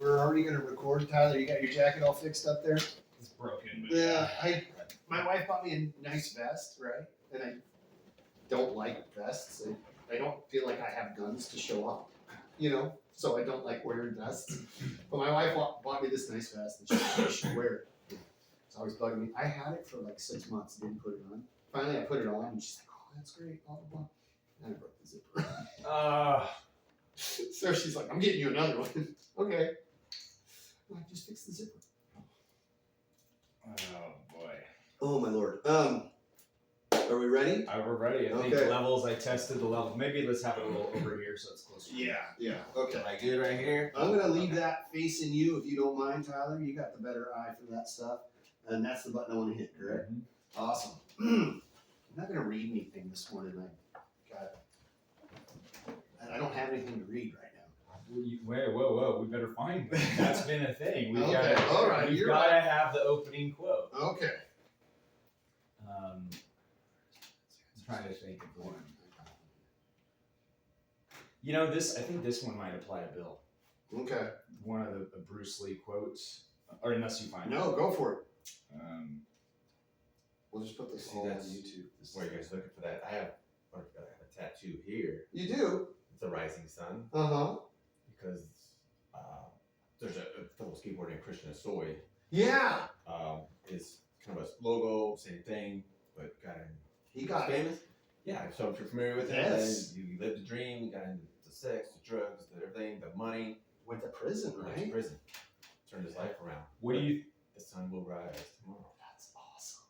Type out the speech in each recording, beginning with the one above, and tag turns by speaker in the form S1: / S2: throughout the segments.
S1: We're already going to record. Tyler, you got your jacket all fixed up there?
S2: It's broken. But
S1: Yeah, my wife bought me a nice vest, right? And I don't like vests. I don't feel like I have guns to show off, so I don't like wearing vests. But my wife bought me this nice vest and she should wear it. It's always bugging me. I had it for like 6 months, didn't put it on. Finally, I put it on and she's like, oh, that's great, blah, blah, blah. And I broke the zipper. So she's like, I'm getting you another one. Okay. I just fixed the zipper.
S2: Oh boy.
S1: Oh my lord. Are we ready?
S2: We're ready. I think levels. I tested the level. Maybe let's have it a little over here so it's closer.
S1: Yeah. Okay.
S3: Am I good right here?
S1: I'm gonna leave that facing you if you don't mind, Tyler. You got the better eye for that stuff, and that's the button I want to hit. Correct? Mm-hmm. Awesome. I'm not gonna read anything this morning. I don't have anything to read right now.
S2: Whoa. We better find one. That's been a thing. We've
S1: Okay. All right.
S2: We've got to have the opening quote.
S1: Okay.
S2: I'm trying to think of one. I think this one might apply to Bill.
S1: Okay.
S2: One of the Bruce Lee quotes, or unless you find it.
S1: No, go for it. We'll just put this all on YouTube.
S3: Where you guys looking for that? I have a tattoo here.
S1: You do?
S3: It's a rising sun.
S1: Uh-huh.
S3: Because there's a fellow skateboarder named Christian Asoy.
S1: Yeah.
S3: Is kind of a logo, same thing, but
S1: he got
S3: famous. Yeah, so if you're familiar with
S1: yes.
S3: it, you lived the dream, you got into the sex, the drugs, the everything, the money.
S1: Went to prison, right?
S3: Went to prison. Turned his life around.
S2: What do you?
S3: The sun will rise tomorrow.
S1: That's awesome.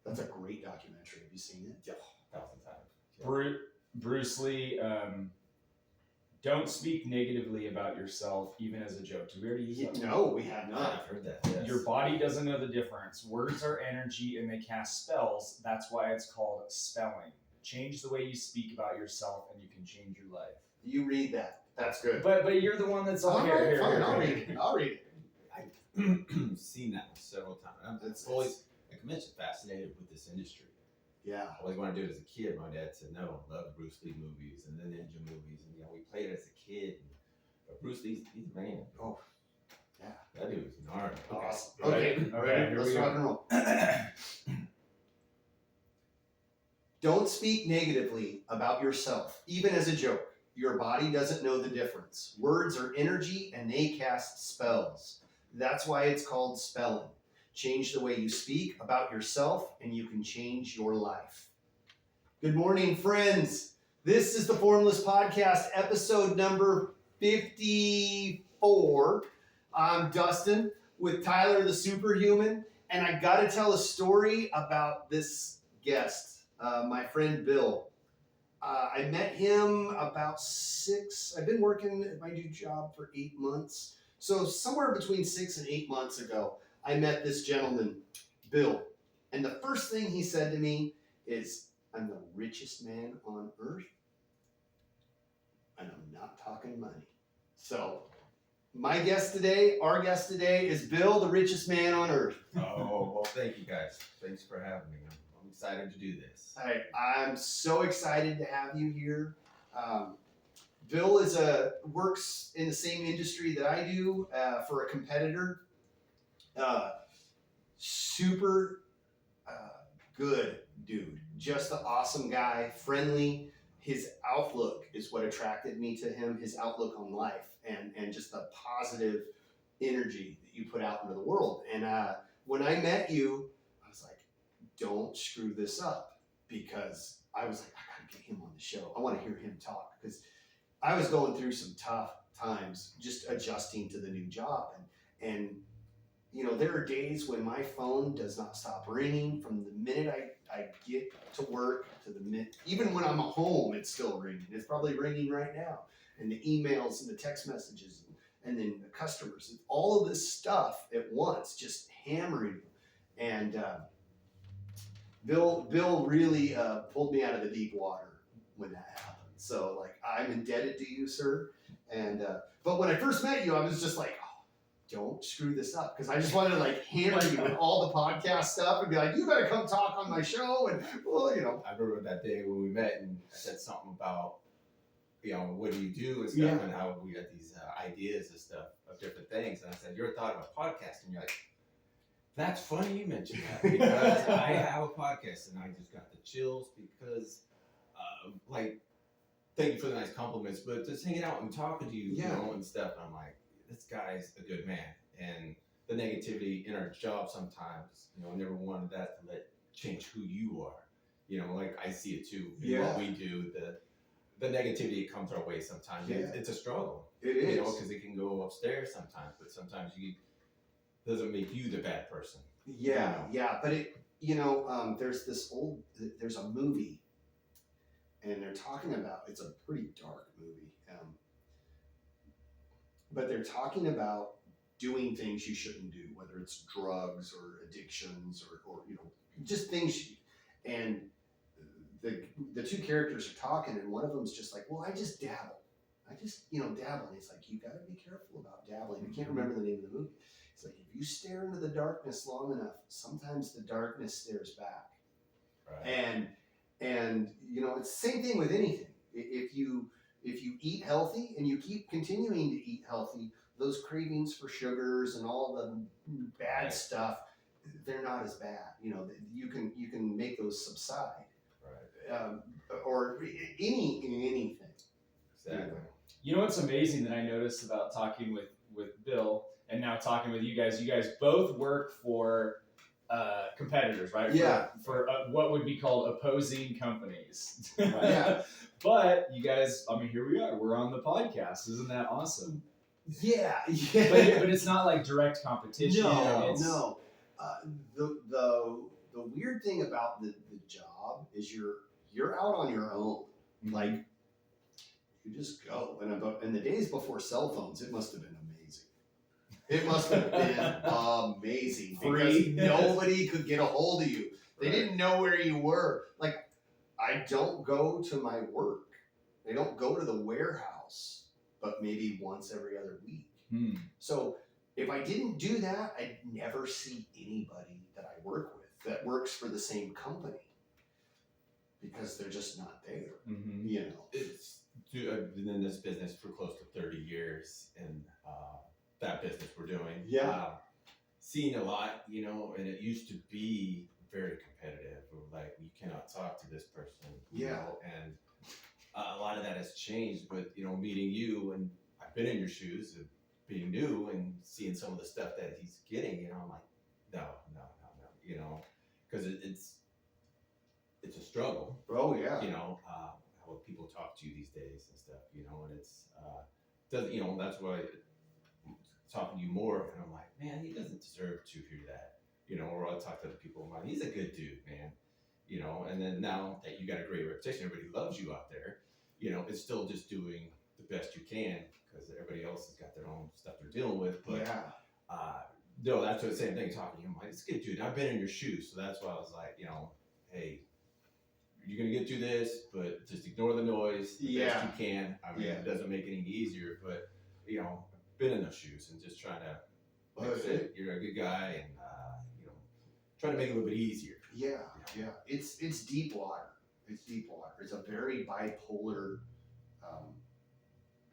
S1: That's a great documentary. Have you seen it?
S3: Yeah, 1,000 times. Yeah.
S2: Bruce Lee. Don't speak negatively about yourself, even as a joke. Did we already use that?
S1: No, we have not.
S3: I've heard that. Yes.
S2: Your body doesn't know the difference. Words are energy and they cast spells. That's why it's called spelling. Change the way you speak about yourself and you can change your life.
S1: You read that. That's good.
S2: But you're the one that's
S1: all
S2: here.
S1: Right, fine, I'll read it.
S3: I've seen that several times. I'm always, like I mentioned, fascinated with this industry.
S1: Yeah.
S3: I always wanted to do it as a kid. My dad said no. I love the Bruce Lee movies and the ninja movies, and we played it as a kid. But Bruce Lee's a man.
S1: Oh, yeah.
S3: That dude was gnarly.
S1: Awesome. Okay. All right. Let's rock and roll. Don't speak negatively about yourself, even as a joke. Your body doesn't know the difference. Words are energy and they cast spells. That's why it's called spelling. Change the way you speak about yourself and you can change your life. Good morning, friends. This is the Formless Podcast, episode number 54. I'm Dustin with Tyler the Superhuman, and I got to tell a story about this guest, my friend Bill. I met him about I've been working at my new job for 8 months. So somewhere between 6 and 8 months ago, I met this gentleman, Bill. And the first thing he said to me is, I'm the richest man on earth. And I'm not talking money. So our guest today is Bill, the richest man on earth.
S3: Oh, well, thank you guys. Thanks for having me. I'm excited to do this.
S1: I'm so excited to have you here. Bill works in the same industry that I do for a competitor. Super good dude. Just an awesome guy, friendly. His outlook is what attracted me to him, his outlook on life and just the positive energy that you put out into the world. And when I met you, I was like, don't screw this up, because I was like, I gotta get him on the show. I want to hear him talk, because I was going through some tough times just adjusting to the new job. And there are days when my phone does not stop ringing from the minute I get to work to the minute, even when I'm at home, it's still ringing. It's probably ringing right now. And the emails and the text messages and then the customers, and all of this stuff at once, just hammering you. And Bill really pulled me out of the deep water when that happened. So I'm indebted to you, sir. And but when I first met you, I was just like, don't screw this up, because I just wanted to hammer you with all the podcast stuff and be like, you got to come talk on my show. And
S3: I remember that day when we met and I said something about, what do you do and stuff, and how we got these ideas and stuff. of different things. And I said, you ever thought about podcasting? And you're like, that's funny you mentioned that because I have a podcast and I just got the chills because, like, thank you for the nice compliments, but just hanging out and talking to you, you know, and stuff. And I'm like, this guy's a good man. And the negativity in our job sometimes, you know, I never wanted that to change who you are. You know, like I see it too. In what we do, the negativity that comes our way sometimes. It's a struggle.
S1: It is.
S3: You know, because it can go upstairs sometimes, but sometimes it doesn't make you the bad person.
S1: Yeah, but it, you know, there's a movie, and they're talking about, it's a pretty dark movie, but they're talking about doing things you shouldn't do, whether it's drugs or addictions or you know, just things, and the two characters are talking, and one of them's just like, well, I just dabble. I just, you know, dabble. And he's like, you got to be careful about dabbling. I can't remember the name of the movie. It's like, if you stare into the darkness long enough, sometimes the darkness stares back. Right. And you know, it's the same thing with anything. If you eat healthy and you keep continuing to eat healthy, those cravings for sugars and all the bad stuff, they're not as bad. You know, you can make those subside. Right. Or anything.
S3: Exactly.
S2: You know what's amazing that I noticed about talking with Bill and now talking with you guys both work for competitors, right? For what would be called opposing companies.
S1: Yeah.
S2: But you guys, I mean, here we are. We're on the podcast. Isn't that awesome?
S1: Yeah.
S2: But it's not like direct competition.
S1: No. The weird thing about the job is you're out on your own. Mm-hmm. Like, you just go. And in the days before cell phones, it must have been amazing. It must have been amazing because nobody could get a hold of you. They didn't know where you were. Like, I don't go to my work. They don't go to the warehouse, but maybe once every other week. So if I didn't do that, I'd never see anybody that I work with that works for the same company because they're just not there. Mm-hmm. You know,
S3: I've been in this business for close to 30 years, and that business we're doing. Seeing a lot, you know, and it used to be very competitive. Like, you cannot talk to this person. You know, and a lot of that has changed. But, you know, meeting you, and I've been in your shoes of being new and seeing some of the stuff that he's getting, you know, I'm like, no, you know, because it's a struggle.
S1: Oh yeah.
S3: You know, how people talk to you these days and stuff, you know, and it's doesn't, you know, that's why I'm talking to you more, and I'm like, man, he doesn't deserve to hear that, you know. Or I'll talk to other people, I'm like, he's a good dude, man, you know. And then now that you got a great reputation, everybody loves you out there, you know, it's still just doing the best you can because everybody else has got their own stuff they're dealing with. But no, that's the same thing. Talking to him, like, it's good, dude. I've been in your shoes, so that's why I was like, you know, hey, you're gonna get through this, but just ignore the noise the best you can. I mean, it doesn't make it any easier, but, you know, I've been in those shoes and just trying to fix it. You're a good guy, and you know, trying to make it a little bit easier.
S1: Yeah. It's deep water. It's deep water. It's a very bipolar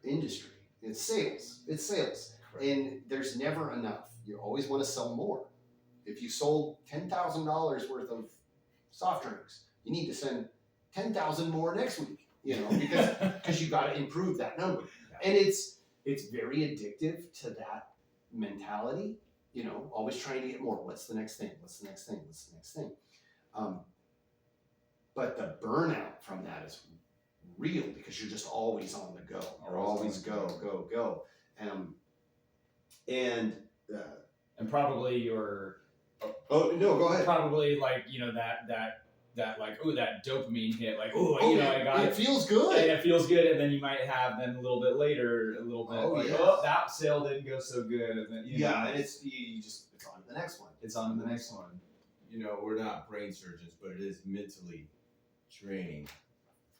S1: industry. It's sales. Right. And there's never enough. You always want to sell more. If you sold $10,000 worth of soft drinks, you need to send 10,000 more next week, you know, because you got to improve that number. Yeah. And it's very addictive to that mentality, you know, always trying to get more. What's the next thing? But the burnout from that is real because you're just always on the go. You're always go.
S2: And probably your.
S1: Oh no, go ahead.
S2: Probably, like, you know, that like, oh, that dopamine hit, like, you know, I got it.
S1: It feels good.
S2: And it feels good, and then you might have then a little bit later, that sale didn't go so good, and then you know,
S1: and it's on to the next one.
S2: It's on to the next one.
S3: You know, we're not brain surgeons, but it is mentally draining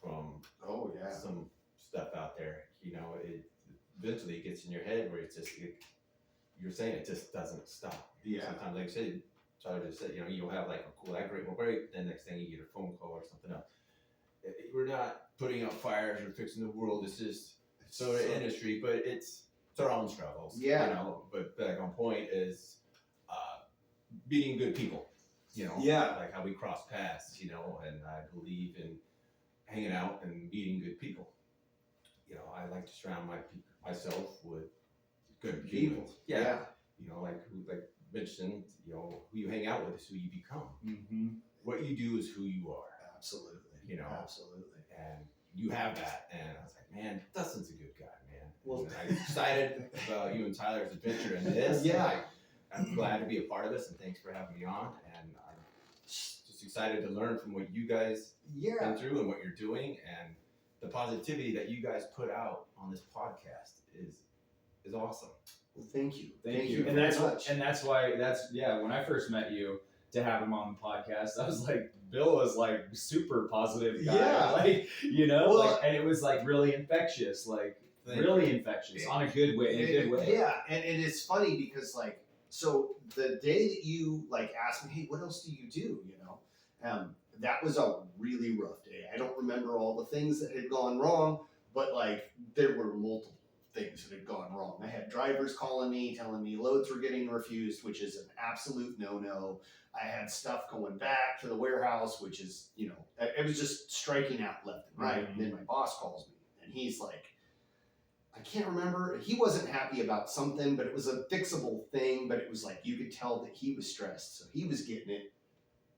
S3: from some stuff out there. You know, it eventually gets in your head where it's just you're saying it just doesn't stop.
S1: Yeah.
S3: Sometimes, like I said, Tyler just said, you know, you'll have like a cool, great, then next thing you get a phone call or something else. We're not putting out fires or fixing the world. It's just soda industry, but it's it's our own struggles.
S1: Yeah.
S3: You know, but back on point is meeting good people. You know,
S1: Yeah.
S3: like how we cross paths. You know, and I believe in hanging out and meeting good people. You know, I like to surround myself with good people. Yeah. You know, like mentioned, you know, who you hang out with is who you become.
S2: Mm-hmm.
S3: What you do is who you are.
S1: Absolutely.
S3: You know,
S1: absolutely.
S3: and you have that. And I was like, man, Dustin's a good guy, man.
S1: Well,
S3: And I'm excited about you and Tyler's adventure in this.
S1: Yeah.
S3: I'm glad to be a part of this, and thanks for having me on. And I'm just excited to learn from what you guys been through and what you're doing, and the positivity that you guys put out on this podcast is awesome.
S1: Well, thank you.
S2: Thank you.
S1: very much.
S2: And that's why when I first met you, to have him on the podcast, I was like, Bill was like super positive guy.
S1: Yeah.
S2: Like, you know,
S1: Well,
S2: like, and it was like really infectious, like really infectious on a good way, in a good way.
S1: Yeah, and it is funny because like, so the day that you like asked me, hey, what else do you do? You know, that was a really rough day. I don't remember all the things that had gone wrong, but like there were multiple things that had gone wrong. I had drivers calling me, telling me loads were getting refused, which is an absolute no-no. I had stuff going back to the warehouse, which is, you know, it was just striking out left and right.
S2: Mm-hmm.
S1: And then my boss calls me and he's like, I can't remember. He wasn't happy about something, but it was a fixable thing. But it was like, you could tell that he was stressed. So he was getting it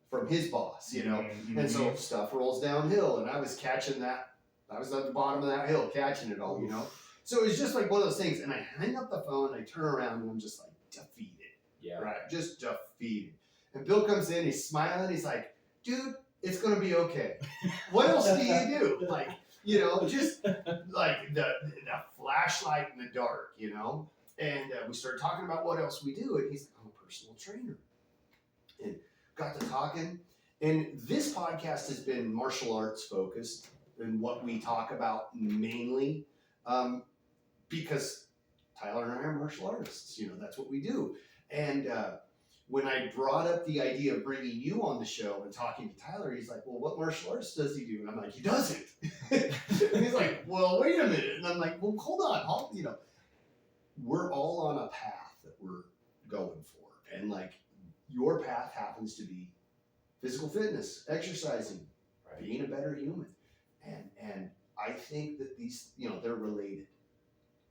S1: from his boss, you know?
S2: Mm-hmm.
S1: And so stuff rolls downhill and I was catching that. I was at the bottom of that hill catching it all, you know? So it was just like one of those things. And I hang up the phone, I turn around and I'm just like defeated.
S2: Yeah.
S1: Right. Just defeated. And Bill comes in, he's smiling. He's like, dude, it's going to be okay. What else do you do? Like, you know, just like the flashlight in the dark, you know? And we started talking about what else we do. And he's like, I'm a personal trainer. And got to talking. And this podcast has been martial arts focused and what we talk about mainly. Because Tyler and I are martial artists, you know, that's what we do. And when I brought up the idea of bringing you on the show and talking to Tyler, he's like, well, what martial arts does he do? And I'm like, he doesn't. And he's like, well, wait a minute. And I'm like, well, hold on. You know, we're all on a path that we're going for. And like your path happens to be physical fitness, exercising,
S3: Right.
S1: being a better human. And I think that these, you know, they're related.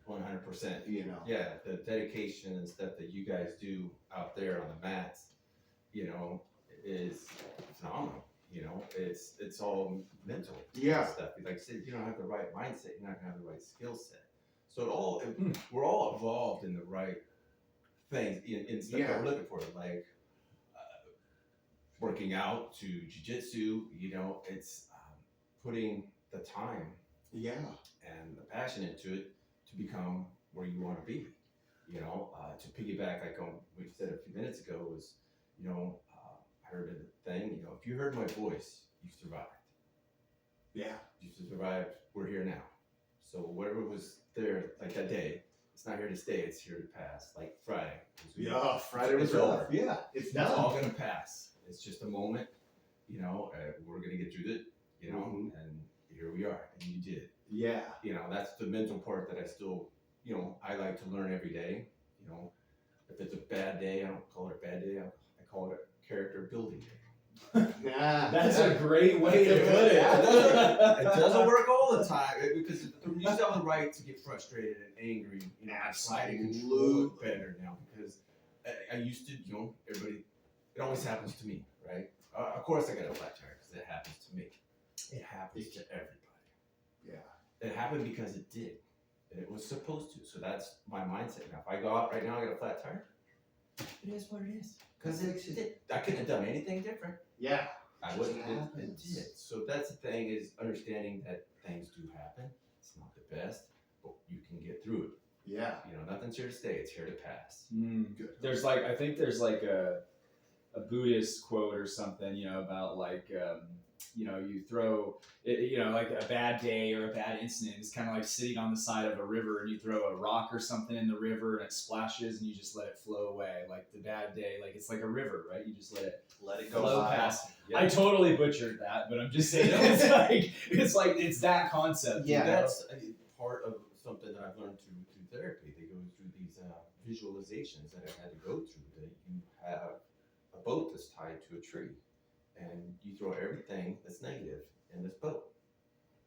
S3: 100%.
S1: You know.
S3: Yeah, the dedication and stuff that you guys do out there on the mats, you know, is phenomenal. You know, it's all mental stuff. Like I said, you don't have the right mindset, you're not gonna have the right skill set. So we're all involved in the right things in stuff that we're looking for, like working out to jiu-jitsu. You know, it's putting the time and the passion into it to become where you want to be. You know, to piggyback, like on what you said a few minutes ago, was, you know, I heard a thing, you know, if you heard my voice, you survived.
S1: Yeah.
S3: You survived, we're here now. So whatever was there, like that day, it's not here to stay, it's here to pass. Like Friday.
S1: Yeah, Friday was
S3: over.
S1: rough. Yeah, it's
S3: That's
S1: done.
S3: all gonna pass. It's just a moment, you know, we're gonna get through it, you know, and here we are, and you did.
S1: Yeah.
S3: You know, that's the mental part that I still, you know, I like to learn every day. You know, if it's a bad day, I don't call it a bad day. I call it a character building day.
S1: Yeah.
S2: That's a great way to put it.
S3: It doesn't work all the time because you still have the right to get frustrated and angry. You know, I try to control it better now because I used to, you know, everybody, it always happens to me, right? Of course I got a flat tire because it happens to me. It happens to everybody.
S1: Yeah.
S3: It happened because it did. And it was supposed to. So that's my mindset. Now, if I go out right now, I got a flat tire, it is what it is. Because it did. I couldn't have done anything different.
S1: Yeah.
S3: I wouldn't have. It did. So that's the thing, is understanding that things do happen. It's not the best, but you can get through it.
S1: Yeah.
S3: You know, nothing's here to stay. It's here to pass.
S1: Good.
S2: There's like, I think there's like a Buddhist quote or something, you know, about like, you know, you throw, you know, like a bad day or a bad incident is kind of like sitting on the side of a river and you throw a rock or something in the river and it splashes and you just let it flow away. Like the bad day, like it's like a river, right? You just let it
S1: go
S2: flow
S1: by.
S2: past.
S3: Yeah.
S2: I totally butchered that, but I'm just saying it's that concept.
S1: Yeah.
S2: You know?
S3: That's part of something that I've learned through therapy. They go, visualizations that I had to go through. That you have a boat that's tied to a tree, and you throw everything that's negative in this boat.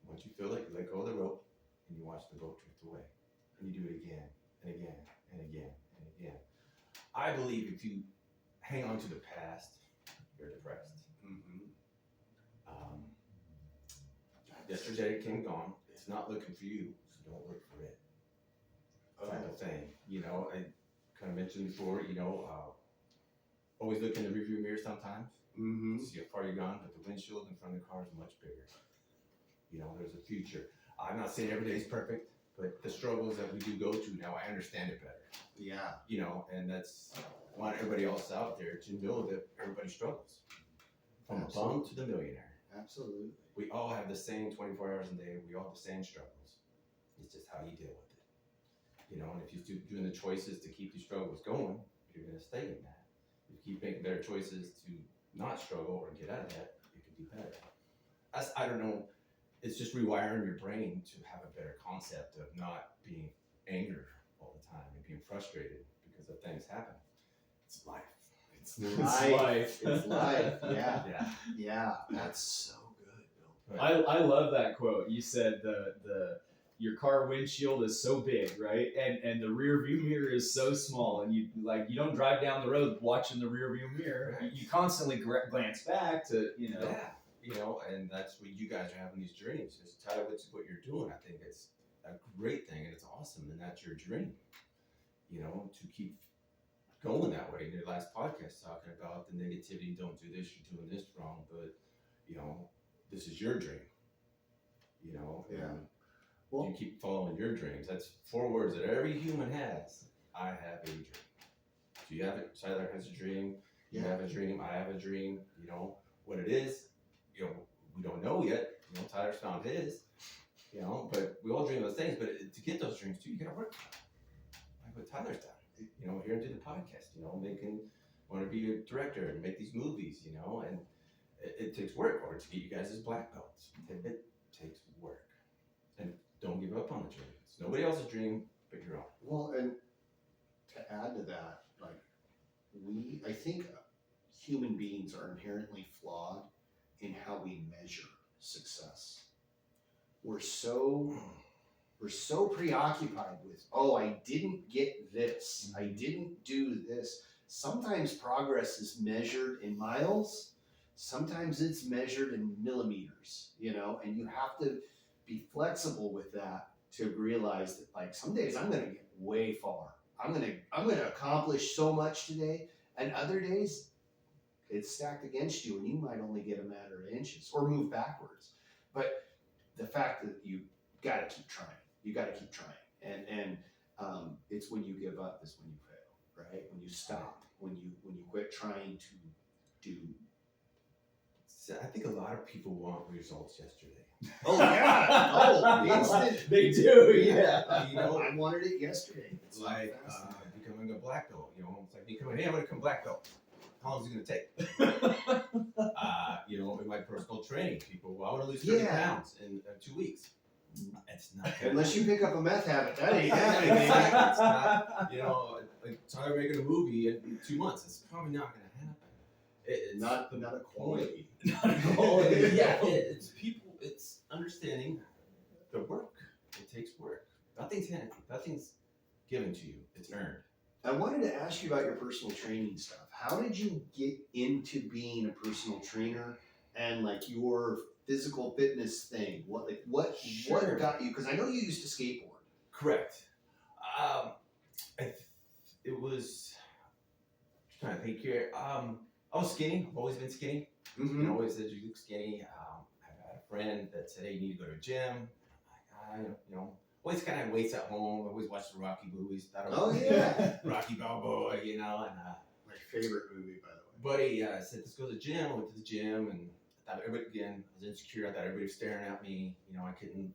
S3: Once you feel it, you let go of the rope, and you watch the boat drift away. And you do it again and again and again and again. I believe if you hang on to the past, you're depressed. Yesterday came and gone. It's not looking for you, so don't look for it. Type of thing. I kind of mentioned before, always look in the rearview mirror sometimes. See how far you've gone, but the windshield in front of the car is much bigger. There's a future. I'm not saying every day is perfect, but the struggles that we do go through now, I understand it better.
S1: Yeah.
S3: And that's, I want everybody else out there to know that everybody struggles. From the bum to the millionaire.
S1: Absolutely.
S3: We all have the same 24 hours a day. We all have the same struggles. It's just how you deal with it. And if you keep doing the choices to keep these struggles going, you're going to stay in that. If you keep making better choices to not struggle or get out of that, you can do better. I don't know. It's just rewiring your brain to have a better concept of not being angry all the time and being frustrated because of things happen. It's life.
S1: It's life. It's life. Yeah.
S3: Yeah.
S1: Yeah. That's so good, Bill.
S2: I love that quote. You said the your car windshield is so big, right? And the rear view mirror is so small, and you don't drive down the road watching the rear view mirror.
S3: Right.
S2: You constantly glance back to.
S3: Yeah. And that's what you guys are having these dreams. Is Tyler, what you're doing. I think it's a great thing, and it's awesome, and that's your dream. To keep going that way. In your last podcast, talking about the negativity, don't do this, you're doing this wrong, but this is your dream.
S1: Yeah.
S3: Well, you keep following your dreams. That's 4 words that every human has. I have a dream. Do you have it? Tyler has a dream. You have a dream. I have a dream. What it is. We don't know yet. Tyler's found his. But we all dream those things. But to get those dreams too, you gotta work. Like what Tyler's done. Here and do the podcast. Want to be a director and make these movies. And it takes work. Or to get you guys as black belts. It takes work. And don't give up on the dream. It's nobody else's dream but your own.
S1: Well, and to add to that, I think human beings are inherently flawed in how we measure success. We're so preoccupied with, I didn't get this, I didn't do this. Sometimes progress is measured in miles, sometimes it's measured in millimeters, and you have to be flexible with that to realize that some days I'm going to get way far. I'm going to accomplish so much today, and other days it's stacked against you and you might only get a matter of inches or move backwards. But the fact that you got to keep trying. You got to keep trying. And it's when you give up is when you fail, right? When you stop, when you quit trying to do.
S3: So I think a lot of people want results yesterday.
S1: Oh yeah. Instant.
S2: They do, yeah.
S1: I wanted it yesterday.
S3: It's like becoming a black belt. It's like becoming, hey, I'm going to become black belt. How long is it going to take? In my personal training, people, I want to lose 30 pounds in 2 weeks. It's not.
S1: Unless you pick up a meth habit, that ain't happening.
S3: It's not, Tyler making a movie in 2 months. It's probably not going to happen. It's
S1: not a quality.
S3: Not a quality. Yeah, it's people. It's understanding the work. It takes work. Nothing's handed. Nothing's given to you. It's earned.
S1: I wanted to ask you about your personal training stuff. How did you get into being a personal trainer and your physical fitness thing? What got you? Because I know you used to skateboard.
S3: Correct. It was. I'm trying to think here. I was skinny. I've always been skinny.
S1: Mm-hmm.
S3: Always said you look skinny. I had a friend that said, "Hey, you need to go to a gym." I'm like, always kind of had weights at home. I always watched the Rocky movies. Rocky Balboa, and
S1: my favorite movie, by the way.
S3: Buddy said, "Let's go to the gym." I went to the gym, and I thought everybody, I was insecure. I thought everybody was staring at me. I couldn't,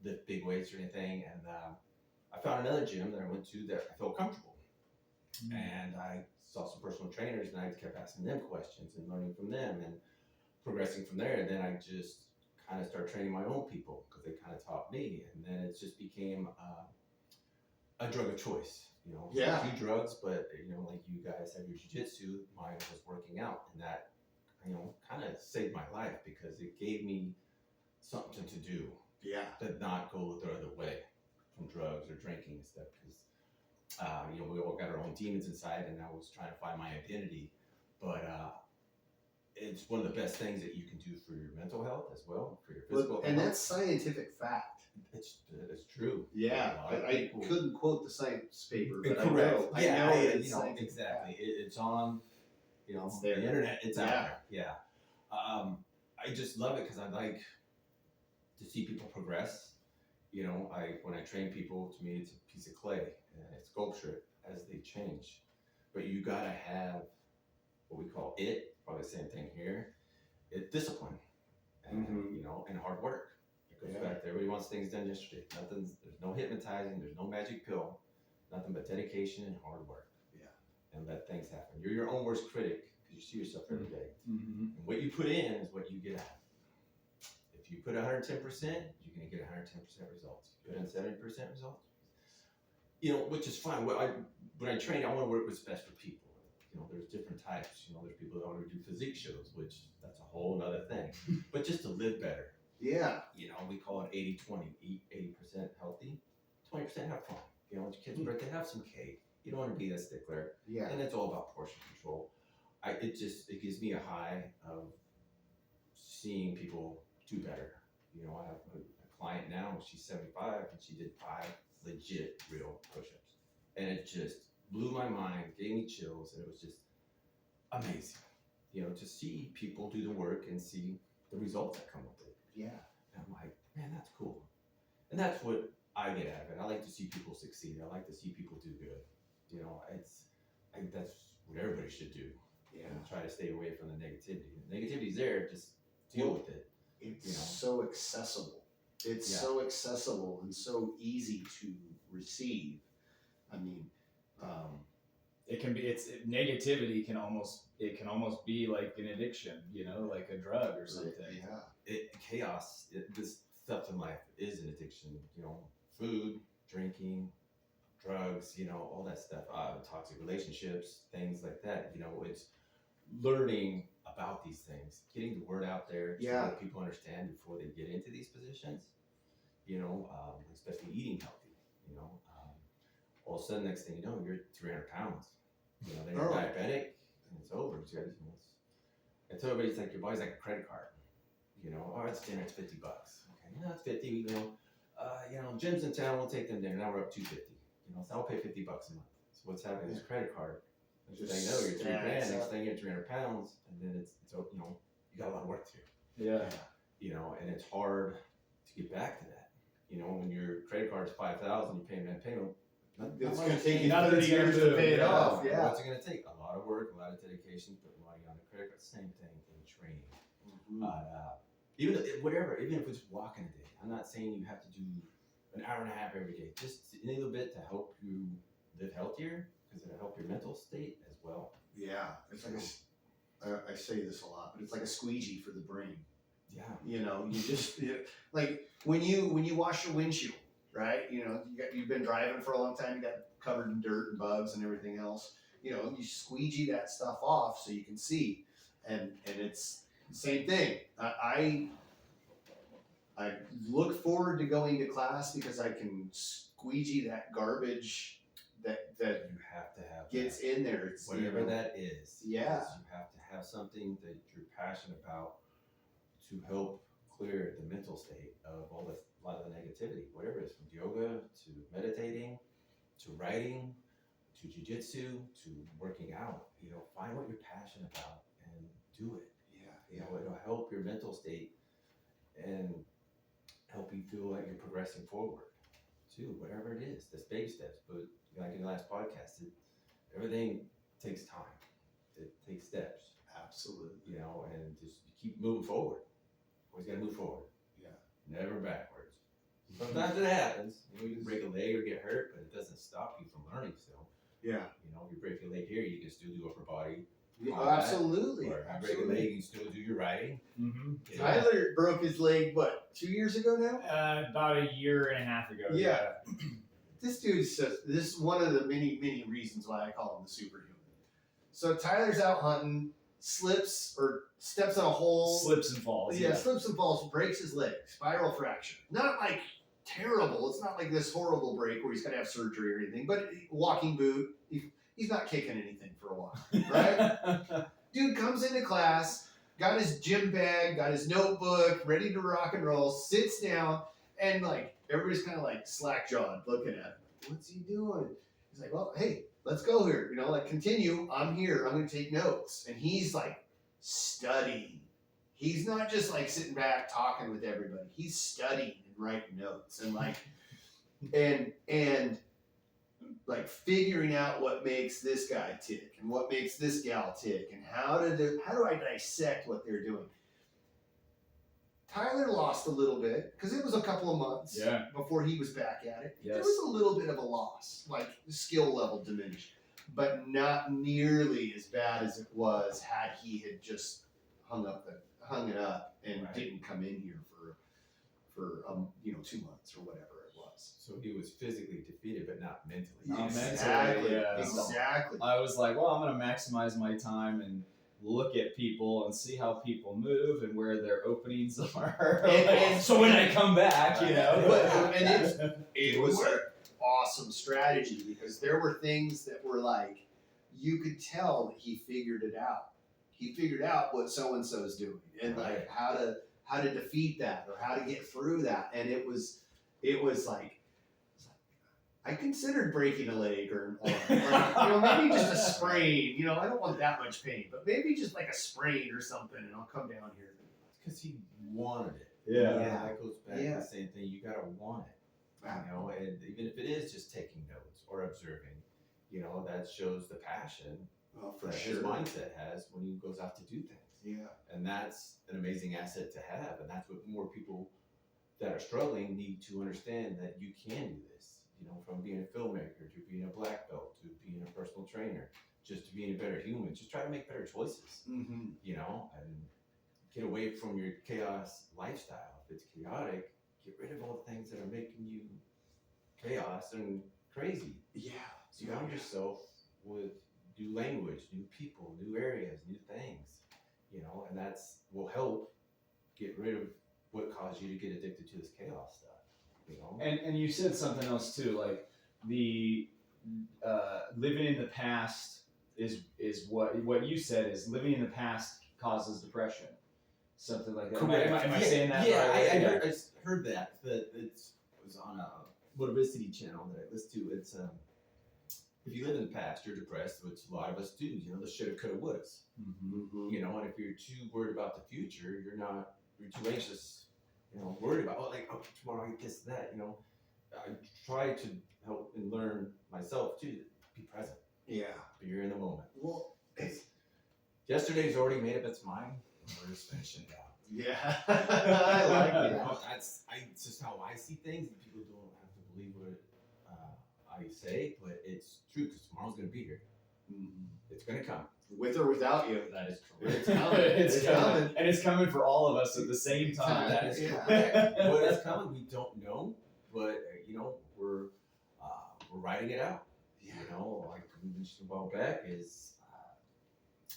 S3: lift big weights or anything. And I found another gym that I went to that I felt comfortable. Mm-hmm. And I saw some personal trainers, and I kept asking them questions and learning from them and progressing from there. And then I just kind of started training my own people because they kind of taught me. And then it just became a drug of choice. You know,
S1: Yeah.
S3: do drugs, but you know, like you guys have your jiu-jitsu, mine was working out, and that, you know, kind of saved my life because it gave me something to do
S1: Yeah.
S3: to not go the other way from drugs or drinking and stuff. Because you know, we all got our own demons inside, and I was trying to find my identity, but it's one of the best things that you can do for your mental health as well, for your physical health.
S1: And that's scientific fact.
S3: It's true.
S1: Yeah,
S3: A lot of
S1: I
S3: people-
S1: couldn't quote the science paper, but
S3: Correct.
S1: I know it's
S3: you know,
S1: scientific
S3: exactly.
S1: fact.
S3: It's on, you know,
S1: It's there.
S3: the internet. It's out
S1: Yeah.
S3: there. Yeah. I just love it because I like to see people progress. You know, when I train people, to me, it's a piece of clay and I sculpture it as they change. But you gotta have what we call probably the same thing here. It's discipline, and
S1: Mhm.
S3: you know, and hard work. It goes
S1: Yeah.
S3: back to everybody wants things done yesterday. There's no hypnotizing. There's no magic pill. Nothing but dedication and hard work.
S1: Yeah.
S3: And let things happen. You're your own worst critic because you see yourself every day.
S2: Mm-hmm.
S3: And what you put in is what you get out. If you put 110%, you're going to get 110% results. You put in 70% results, you know, which is fine. When I train, I want to work what's best for people. You know, there's different types. You know, there's people that want to do physique shows, which that's a whole other thing. But just to live better.
S1: Yeah.
S3: You know, we call it 80-20. Eat 80% healthy, 20% have fun. You know, it's your kid's birthday, have some cake. You don't want to be that stickler.
S1: Yeah.
S3: And it's all about portion control. It gives me a high of seeing people do better. You know, I have a client now, she's 75, and she did 5 legit real push-ups. And it just blew my mind, gave me chills, and it was just amazing. You know, to see people do the work and see the results that come with it.
S1: Yeah.
S3: And I'm like, man, that's cool. And that's what I get out of it. I like to see people succeed. I like to see people do good. You know, I think that's what everybody should do.
S1: Yeah.
S3: And try to stay away from the negativity. The negativity's there, just deal with it.
S1: It's
S3: You know.
S1: so accessible. It's
S3: Yeah.
S1: so accessible and so easy to receive. I mean,
S2: It can be. Negativity can almost be like an addiction. You know, like a drug or something.
S1: yeah.
S3: Chaos, this stuff in life is an addiction. You know, food, drinking, drugs, you know, all that stuff, toxic relationships, things like that. You know, it's learning about these things, getting the word out there so
S1: Yeah.
S3: that people understand before they get into these positions. You know, especially eating healthy. You know, all of a sudden, next thing you know, you're 300 pounds. You know, then you're
S1: Oh.
S3: diabetic, and it's over. I tell everybody, it's like your body's like a credit card. You know, oh, it's dinner, it's $50. Okay, yeah, it's 50. You know, gyms in town, we'll take them there. Now we're up 250. You know, so I'll pay $50 a month. So what's happening is credit card. Next
S1: Just
S3: thing you know, you're 3 grand.
S1: stacks
S3: Next
S1: up.
S3: thing you're 300 pounds, and then it's you know, you got a lot of work to do.
S2: Yeah.
S3: You know, and it's hard to get back to that. You know, when your credit card is $5,000, you're paying that payment.
S1: It's going to take you
S2: Nothing
S1: 30
S2: to
S1: years
S2: do.
S1: to pay it
S2: Yeah.
S1: off. Yeah.
S3: What's it going to take? A lot of work, a lot of dedication, put money on the credit card. Same thing in training. Even if it's walking a day. I'm not saying you have to do an hour and a half every day. Just a little bit to help you live healthier, because it'll help your mental state as well.
S1: Yeah. It's like I say this a lot, but it's like a squeegee for the brain.
S3: Yeah.
S1: You know, like when you wash your windshield, right? You know, you've been driving for a long time, you got covered in dirt and bugs and everything else. You know, you squeegee that stuff off so you can see, and it's the same thing. I look forward to going to class because I can squeegee that garbage that
S3: You have to have
S1: gets
S3: that.
S1: in there. It's,
S3: Whatever
S1: you know,
S3: that is.
S1: Yeah.
S3: Because you have to have something that you're passionate about to help clear the mental state of a lot of the negativity, whatever it is, from yoga to meditating to writing to jiu-jitsu to working out. You know, find what you're passionate about and do it. You know, it'll help your mental state and help you feel like you're progressing forward too, whatever it is. That's baby steps. But like in the last podcast, everything takes time. It takes steps.
S1: Absolutely.
S3: You know, and just keep moving forward. Always got to move forward.
S1: Yeah.
S3: Never backwards. Sometimes it happens. You know, you can break a leg or get hurt, but it doesn't stop you from learning still.
S1: Yeah.
S3: You know, you break your leg here, you can still do upper body.
S1: Yeah,
S3: combat,
S1: absolutely.
S3: Or if you break a
S1: Absolutely.
S3: leg, you can still do your riding.
S2: Mm-hmm.
S3: You know?
S1: Tyler broke his leg, what, 2 years ago now?
S2: About a year and a half ago.
S1: Yeah. this dude's just, this is one of the many, many reasons why I call him the superhuman. So Tyler's out hunting, slips or steps on a hole.
S2: Slips and falls.
S1: Yeah, slips and falls, breaks his leg, spiral fracture. Not like terrible. It's not like this horrible break where he's got to have surgery or anything, but walking boot, he's not kicking anything for a while, right? Dude comes into class, got his gym bag, got his notebook, ready to rock and roll, sits down, and like everybody's kind of like slack-jawed looking at him. What's he doing? He's like, well, hey, let's go here. You know, like continue. I'm here. I'm going to take notes. And he's like studying. He's not just like sitting back talking with everybody. He's studying and writing notes and like, and like figuring out what makes this guy tick and what makes this gal tick and how do I dissect what they're doing. Tyler lost a little bit because it was a couple of months before he was back at it.
S2: Yes.
S1: There was a little bit of a loss, like the skill level diminished, but not nearly as bad as it was had he had just hung it up and didn't come in here for 2 months or whatever it was.
S3: So he was physically defeated, but not mentally.
S2: Not
S1: Exactly.
S2: mentally, yeah.
S1: Exactly.
S2: I was like, well, I'm going to maximize my time and look at people and see how people move and where their openings are.
S1: And
S2: so when I come back, you know.
S1: It was an awesome strategy because there were things that were like, you could tell that he figured it out. He figured out what so-and-so's doing and like how to defeat that or how to get through that. And it was like, I considered breaking a leg or maybe just a sprain. I don't want that much pain, but maybe just like a sprain or something, and I'll come down here.
S3: Because he wanted it.
S1: Yeah.
S3: That goes back to the same thing. You gotta want it. And even if it is just taking notes or observing, that shows the passion that his mindset has when he goes out to do things.
S1: Yeah.
S3: And that's an amazing asset to have, and that's what more people that are struggling need to understand, that you can do this. From being a filmmaker to being a black belt to being a personal trainer, just to being a better human, just try to make better choices, and get away from your chaos lifestyle. If it's chaotic, get rid of all the things that are making you chaos and crazy.
S1: Yeah.
S3: Surround yourself with new language, new people, new areas, new things, and that's will help get rid of what caused you to get addicted to this chaos stuff.
S2: And you said something else too, like the living in the past is what you said is living in the past causes depression, something like that. Am I saying that right?
S3: I heard that it was on a motivacity channel that I listened to. It's if you live in the past, you're depressed, which a lot of us do. The shoulda, coulda, wouldas. And if you're too worried about the future, you're too anxious. Worried about tomorrow I get this, that. I try to help and learn myself too. Be present.
S1: Yeah.
S3: Be here in the moment.
S1: Well,
S3: yesterday's already made up its mind. We're just finishing it out.
S1: Yeah. I like that.
S3: It's just how I see things, and people don't have to believe what I say, but it's true because tomorrow's going to be here. It's going to come.
S1: With or without you.
S3: That is correct.
S1: It's coming.
S2: It's coming. And it's coming for all of us at the same time.
S3: That is correct. What is coming, we don't know, but we're writing it out.
S1: Yeah.
S3: Like we mentioned a while back, is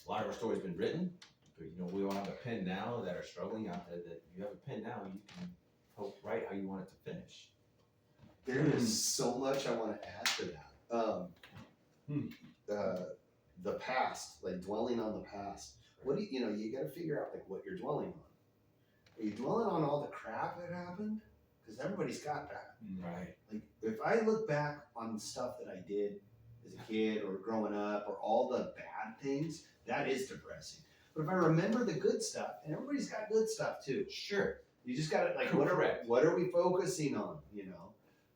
S3: a lot of our story's been written, but we all have a pen now that are struggling out there. That you have a pen now, you can help write how you want it to finish.
S1: There is so much I want to add to that. The past, like dwelling on the past. What do you got to figure out what you're dwelling on. Are you dwelling on all the crap that happened? Because everybody's got that.
S3: Right.
S1: Like if I look back on the stuff that I did as a kid or growing up or all the bad things, that is depressing. But if I remember the good stuff, and everybody's got good stuff too.
S3: Sure.
S1: You just got to
S3: Correct.
S1: what are we focusing on?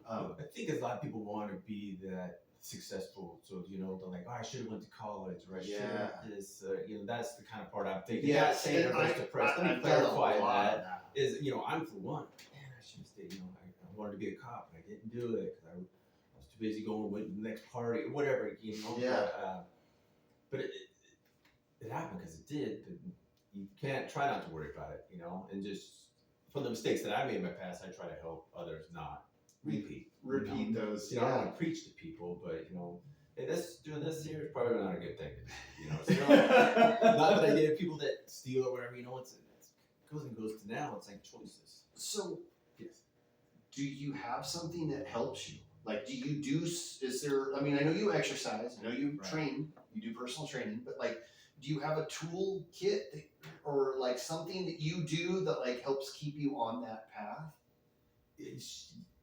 S3: I think a lot of people want to be that successful, so they're like, I should have went to college, or I should have this. That's the kind of part I'm thinking.
S1: Yeah,
S3: not saying everybody's depressed. Let me clarify that. Is I'm for one. Man, I should have stayed. I wanted to be a cop, and I didn't do it because I was too busy going with the next party or whatever.
S1: Yeah.
S3: But it happened because it did. But you can't try not to worry about it. And just from the mistakes that I made in my past, I try to help others not repeat
S1: those.
S3: I don't want to preach to people, but hey, doing this here is probably not a good thing. So, not that I get people that steal or whatever. It goes to now. It's like choices.
S1: So,
S3: yes.
S1: Do you have something that helps you? Like, is there, I mean, I know you exercise, I know you train, you do personal training, but like, do you have a tool kit or like something that you do that like helps keep you on that path?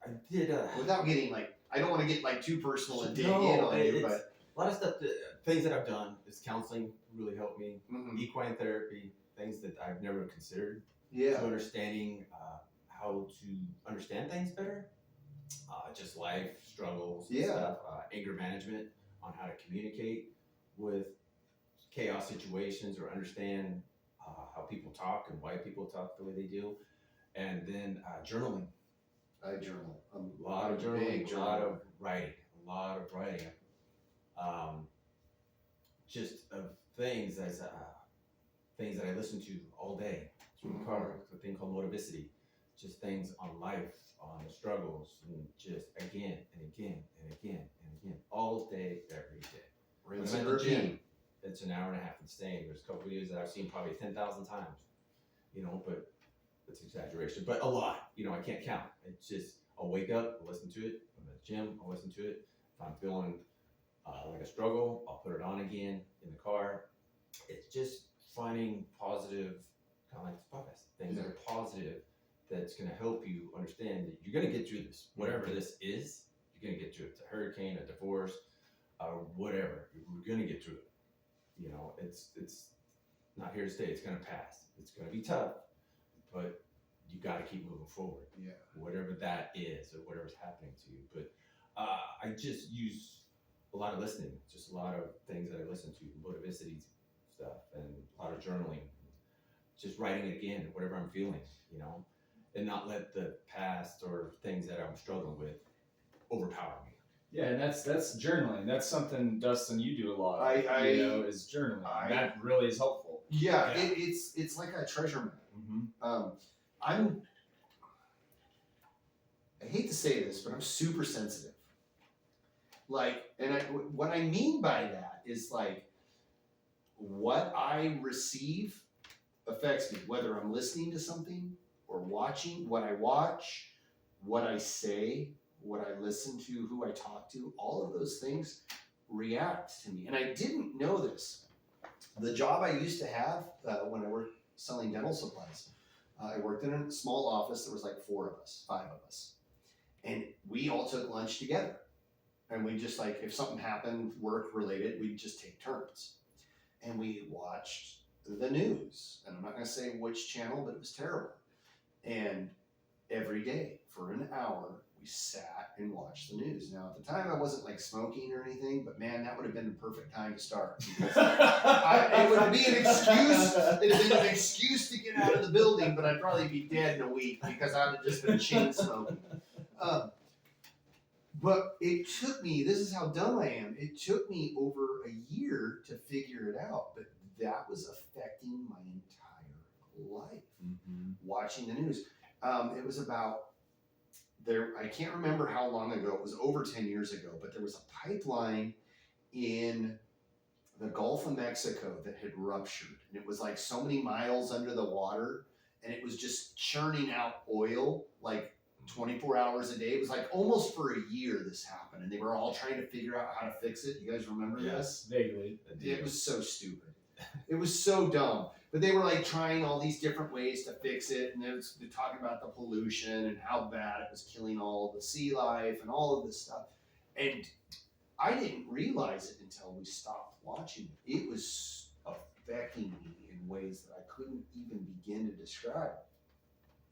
S3: I did.
S1: Without getting like, I don't want to get like too personal and dig in on you, but.
S3: A lot of stuff, things that I've done is counseling really helped me.
S1: Mm-hmm.
S3: Equine therapy, things that I've never considered.
S1: Yeah.
S3: To understanding how to understand things better. Just life struggles and stuff. Anger management on how to communicate with chaos situations or understand how people talk and why people talk the way they do. And then journaling.
S1: I journal.
S3: A lot of journaling, a lot of writing. Just of things things that I listen to all day through the car. A thing called motivicity. Just things on life, on the struggles, and just again and again and again and again, all day, every day.
S1: Rinse
S3: when I'm
S1: and
S3: at the
S1: repeat.
S3: gym, it's an hour and a half and staying. There's a couple videos that I've seen probably 10,000 times, but it's exaggeration, but a lot. I can't count. It's just I'll wake up, I'll listen to it. I'm at the gym, I'll listen to it. If I'm feeling like a struggle, I'll put it on again in the car. It's just finding positive, kind of like this podcast, things that are positive. That's going to help you understand that you're going to get through this. Whatever this is, you're going to get through it. It's a hurricane, a divorce, whatever. We're going to get through it. It's not here to stay. It's going to pass. It's going to be tough, but you got to keep moving forward.
S1: Yeah.
S3: Whatever that is or whatever's happening to you. But I just use a lot of listening, just a lot of things that I listen to, motivicity stuff, and a lot of journaling, just writing it again, whatever I'm feeling, and not let the past or things that I'm struggling with overpower me.
S2: Yeah, and that's journaling. That's something, Dustin, you do a lot. Is journaling. That really is helpful.
S1: Yeah. It's like a treasure map.
S2: Mm-hmm.
S1: I hate to say this, but I'm super sensitive. Like, what I mean by that is like, what I receive affects me, whether I'm listening to something or watching, what I watch, what I say, what I listen to, who I talk to, all of those things react to me. And I didn't know this. The job I used to have when I worked selling dental supplies, I worked in a small office. There was like 5 of us. And we all took lunch together. And we just like, if something happened, work related, we'd just take turns. And we watched the news. And I'm not going to say which channel, but it was terrible. And every day for an hour, we sat and watched the news. Now, at the time, I wasn't like smoking or anything, but man, that would have been the perfect time to start. It would be an excuse. It'd have been an excuse to get out of the building, but I'd probably be dead in a week because I'd have just been chain smoking. But it took me, this is how dumb I am, it took me over a year to figure it out, but that was affecting my entire life.
S2: Mm-hmm.
S1: Watching the news. It was about, I can't remember how long ago, it was over 10 years ago, but there was a pipeline in the Gulf of Mexico that had ruptured. And it was like so many miles under the water, and it was just churning out oil like 24 hours a day. It was like almost for a year this happened, and they were all trying to figure out how to fix it. You guys remember this?
S2: Vaguely.
S1: It was so stupid. It was so dumb. But they were like trying all these different ways to fix it, and they're talking about the pollution and how bad it was killing all of the sea life and all of this stuff. And I didn't realize it until we stopped watching it. It was affecting me in ways that I couldn't even begin to describe.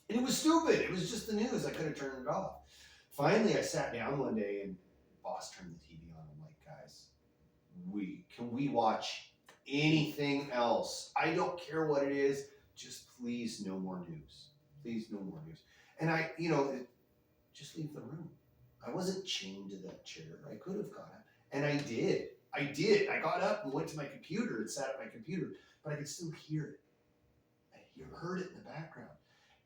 S1: And it was stupid. It was just the news. I could have turned it off. Finally, I sat down one day and boss turned the TV on. I'm like, guys, can we watch anything else? I don't care what it is. Just please no more news. Please no more news. And just leave the room. I wasn't chained to that chair. I could have got up. And I did. I got up and went to my computer and sat at my computer, but I could still hear it. I heard it in the background.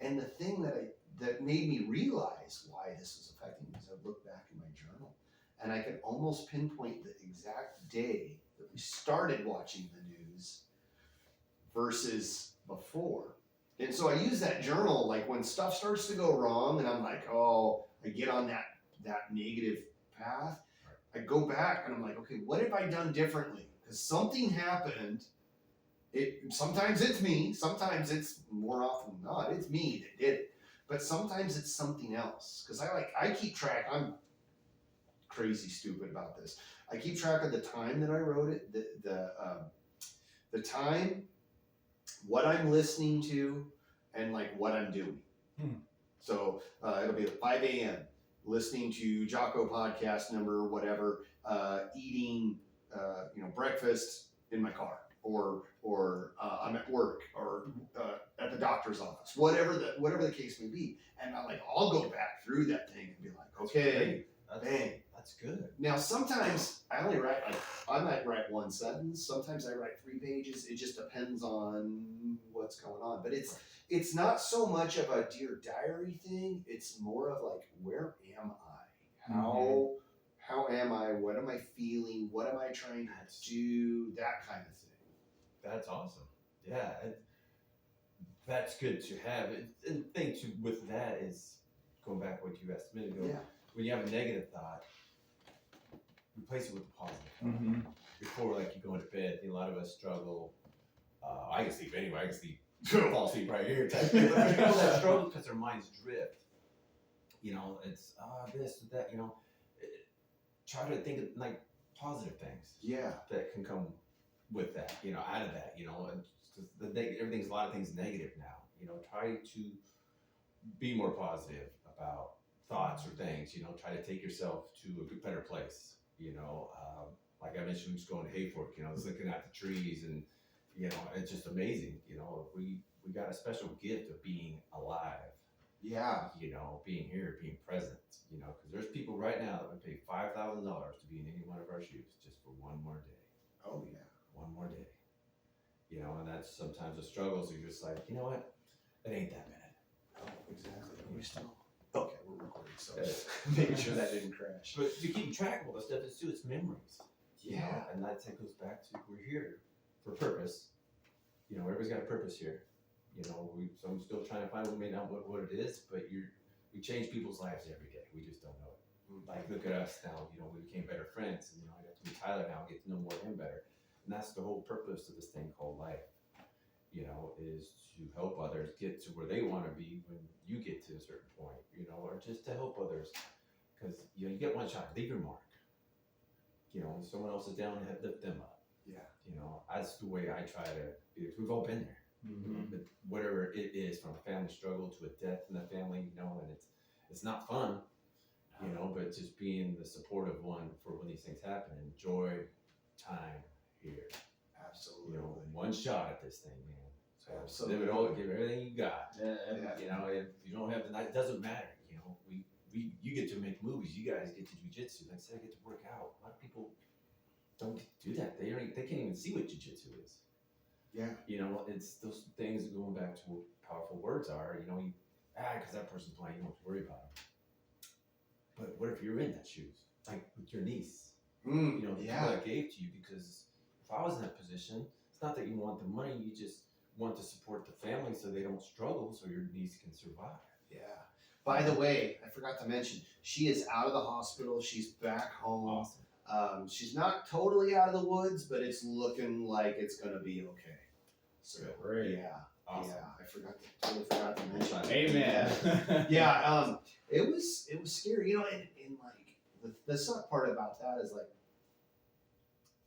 S1: And the thing that that made me realize why this was affecting me is I look back in my journal and I could almost pinpoint the exact day that we started watching the news versus before. And so I use that journal like when stuff starts to go wrong and I'm like, oh, I get on that negative path. I go back and I'm like, okay, what have I done differently? Because something happened. Sometimes it's me. Sometimes it's more often than not, it's me that did it. But sometimes it's something else. Because I keep track. I'm crazy stupid about this. I keep track of the time that I wrote it, the time, what I'm listening to, and like what I'm doing. So it'll be at 5 a.m. listening to Jocko podcast number whatever, eating breakfast in my car, or I'm at work, or at the doctor's office, whatever the case may be. And I'll go back through that thing and be like, okay, bang.
S3: That's good.
S1: Now sometimes I only write I might write one sentence. Sometimes I write 3 pages. It just depends on what's going on. But it's not so much of a Dear Diary thing. It's more of like, where am I? How am I? What am I feeling? What am I trying to do? That kind of thing.
S3: That's awesome. Yeah, that's good to have. And the thing too with that is going back to what you asked a minute ago.
S1: Yeah.
S3: When you have a negative thought, replace it with a positive thought. Before, like, you go into bed, I think a lot of us struggle. I can sleep anyway. I can sleep, fall asleep right here. Type thing. But people that struggle because their minds drift. It's this, that. Try to think of like positive things.
S1: Yeah.
S3: That can come with that. Out of that. And everything's a lot of things negative now. Try to be more positive about thoughts or things. Try to take yourself to a better place. Like I mentioned, just going to Hayfork, just looking at the trees, and it's just amazing. We got a special gift of being alive.
S1: Yeah.
S3: Being here, being present. Because there's people right now that would pay $5,000 to be in any one of our shoes just for one more day.
S1: Oh yeah.
S3: One more day. And that's sometimes a struggle. So you're just like, you know what? It ain't that bad.
S1: Oh, exactly. Are we still? Okay, we're recording, so make sure that didn't crash.
S3: But to keep track of all this stuff is too, it's memories.
S1: Yeah.
S3: And that goes back to we're here for purpose. Everybody's got a purpose here. So I'm still trying to find what may not what it is, but we change people's lives every day. We just don't know it. Like, look at us now. We became better friends. And, I got to meet Tyler now, get to know more of him better. And that's the whole purpose of this thing called life. Is to help others get to where they want to be when you get to a certain point, or just to help others. Because, you get one shot, leave your mark. When someone else is down, lift them up.
S1: Yeah.
S3: That's the way I try to be. We've all been there. But whatever it is, from a family struggle to a death in the family, and it's not fun, but just being the supportive one for when these things happen. Enjoy time here.
S1: Absolutely.
S3: One shot at this thing, man. So
S1: Absolutely.
S3: live it all, give everything you got.
S2: Yeah.
S3: If you don't have the night, it doesn't matter. You get to make movies. You guys get to jiu-jitsu. Like I said, I get to work out. A lot of people don't do that. They can't even see what jiu-jitsu is.
S1: Yeah.
S3: It's those things going back to what powerful words are. Because that person's playing, you don't have to worry about them. But what if you're in that shoes? Like with your niece. The people that gave to you, because if I was in that position, it's not that you want the money, you just want to support the family so they don't struggle, so your niece can survive.
S1: Yeah. By the way, I forgot to mention, she is out of the hospital. She's back home.
S3: Awesome.
S1: She's not totally out of the woods, but it's looking like it's going to be okay. So,
S2: Great.
S1: yeah.
S3: Awesome.
S1: Yeah. I totally forgot to mention that.
S2: Amen.
S1: Yeah. It was scary, and like the suck part about that is like,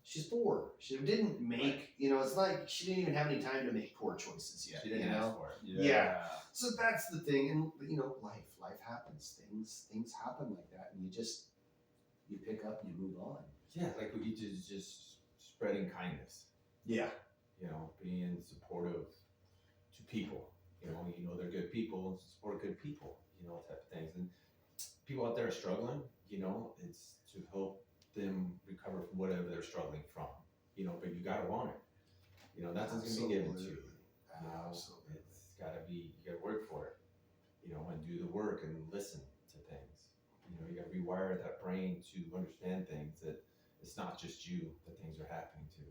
S1: she's 4. She didn't make, it's like she didn't even have any time to make poor choices yet.
S3: She didn't ask for it.
S1: Yeah. So that's the thing, and life happens. Things happen like that, and you pick up and you move on.
S3: Yeah, like what you did is just spreading kindness.
S1: Yeah.
S3: Being supportive to people. They're good people, and support good people. Type of things. And people out there are struggling. It's to help them recover from whatever they're struggling from. But you gotta want it. Nothing's gonna be given to you.
S1: Absolutely.
S3: It's gotta be. You gotta work for it. and do the work and listen to things. You got to rewire that brain to understand things, that it's not just you that things are happening to.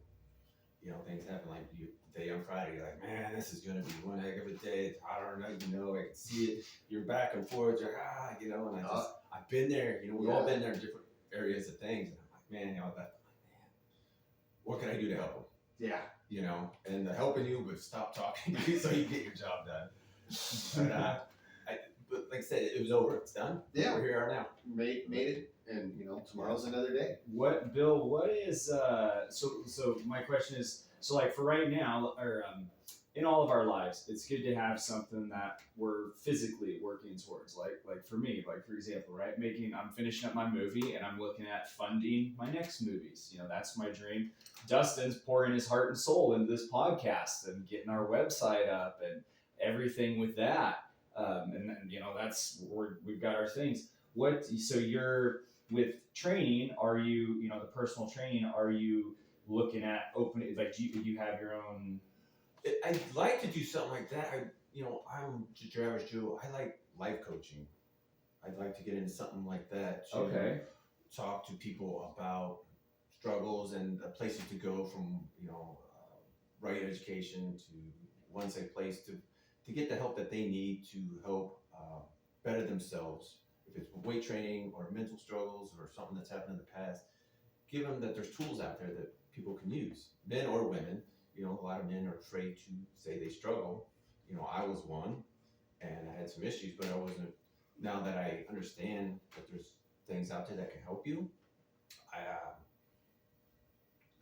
S3: Things happen like you day on Friday. You're like, man, this is gonna be one heck of a day. It's hotter than I can see it. You're back and forth. You're and I've been there. We've all been there in different areas of things. And I'm like, man, what can I do to help them?
S1: Yeah.
S3: And helping you, but stop talking so you get your job done. But like I said, it was over. It's done.
S1: Yeah.
S3: We're here now.
S1: Made it, and tomorrow's another day.
S2: Bill, what is so my question is, so like for right now, or in all of our lives, it's good to have something that we're physically working towards. Like for me, like for example, right, I'm finishing up my movie and I'm looking at funding my next movies. That's my dream. Dustin's pouring his heart and soul into this podcast and getting our website up and everything with that. And that's where we've got our things. So you're with training, are you, the personal training, are you looking at opening, like, do you have your own?
S3: I'd like to do something like that. I'm just your average Joe. I like life coaching. I'd like to get into something like that to talk to people about struggles and places to go from, right education to one safe place to get the help that they need to help better themselves. If it's weight training or mental struggles or something that's happened in the past, give them that there's tools out there that people can use, men or women. A lot of men are afraid to say they struggle. I was one, and I had some issues, but I wasn't. Now that I understand that there's things out there that can help you,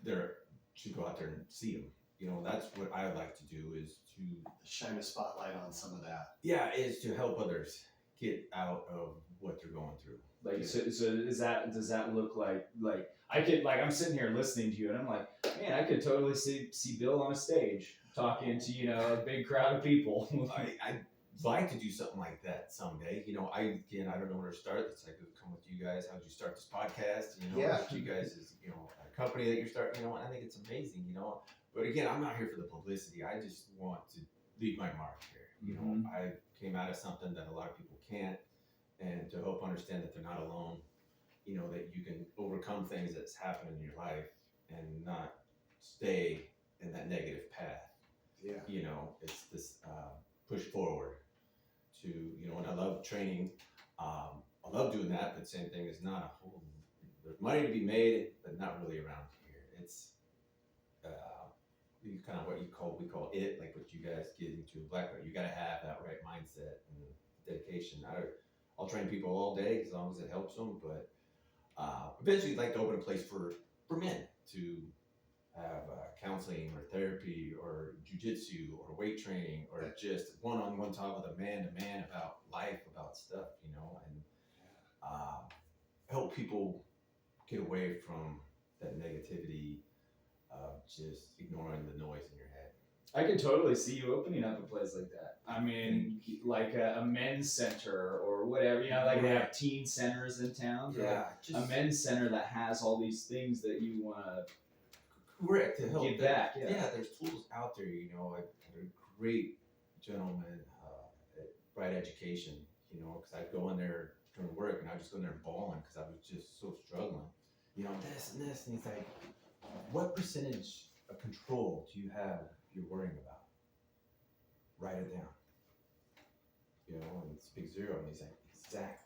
S3: there should go out there and see them. That's what I like to do, is to
S1: shine a spotlight on some of that.
S3: Yeah, is to help others get out of what they're going through.
S2: Like, so does that look like I could, like, I'm sitting here listening to you and I'm like, man, I could totally see Bill on a stage talking to, a big crowd of people.
S3: I'd like to do something like that someday. I don't know where to start. It's like, come with you guys. How did you start this podcast? You guys is, a company that you're starting, and I think it's amazing, But again, I'm not here for the publicity. I just want to leave my mark here.
S2: Mm-hmm.
S3: I came out of something that a lot of people can't, and to help understand that they're not alone. That you can overcome things that's happened in your life and not stay in that negative path.
S1: Yeah.
S3: It's this push forward to, and I love training. I love doing that, but same thing is not a whole, there's money to be made, but not really around here. It's kind of what we call it, like what you guys get into black belt. You got to have that right mindset and dedication. I'll train people all day as long as it helps them, but eventually I'd like to open a place for men to have counseling or therapy or jiu-jitsu or weight training or just one-on-one talk with a man-to-man about life, about stuff, and help people get away from that negativity of just ignoring the noise in your head.
S2: I could totally see you opening up a place like that. I mean, like a men's center or whatever, like they have teen centers in towns.
S3: Yeah,
S2: a men's center that has all these things that you want
S3: to help
S2: give back.
S3: Yeah, there's tools out there. I had a great gentleman at Bright Education. Because I'd go in there during work and I'd just go in there bawling because I was just so struggling. This and this, and he's like, "What percentage of control do you have you're worrying about? Write it down." And it's big zero. And he's like, exactly.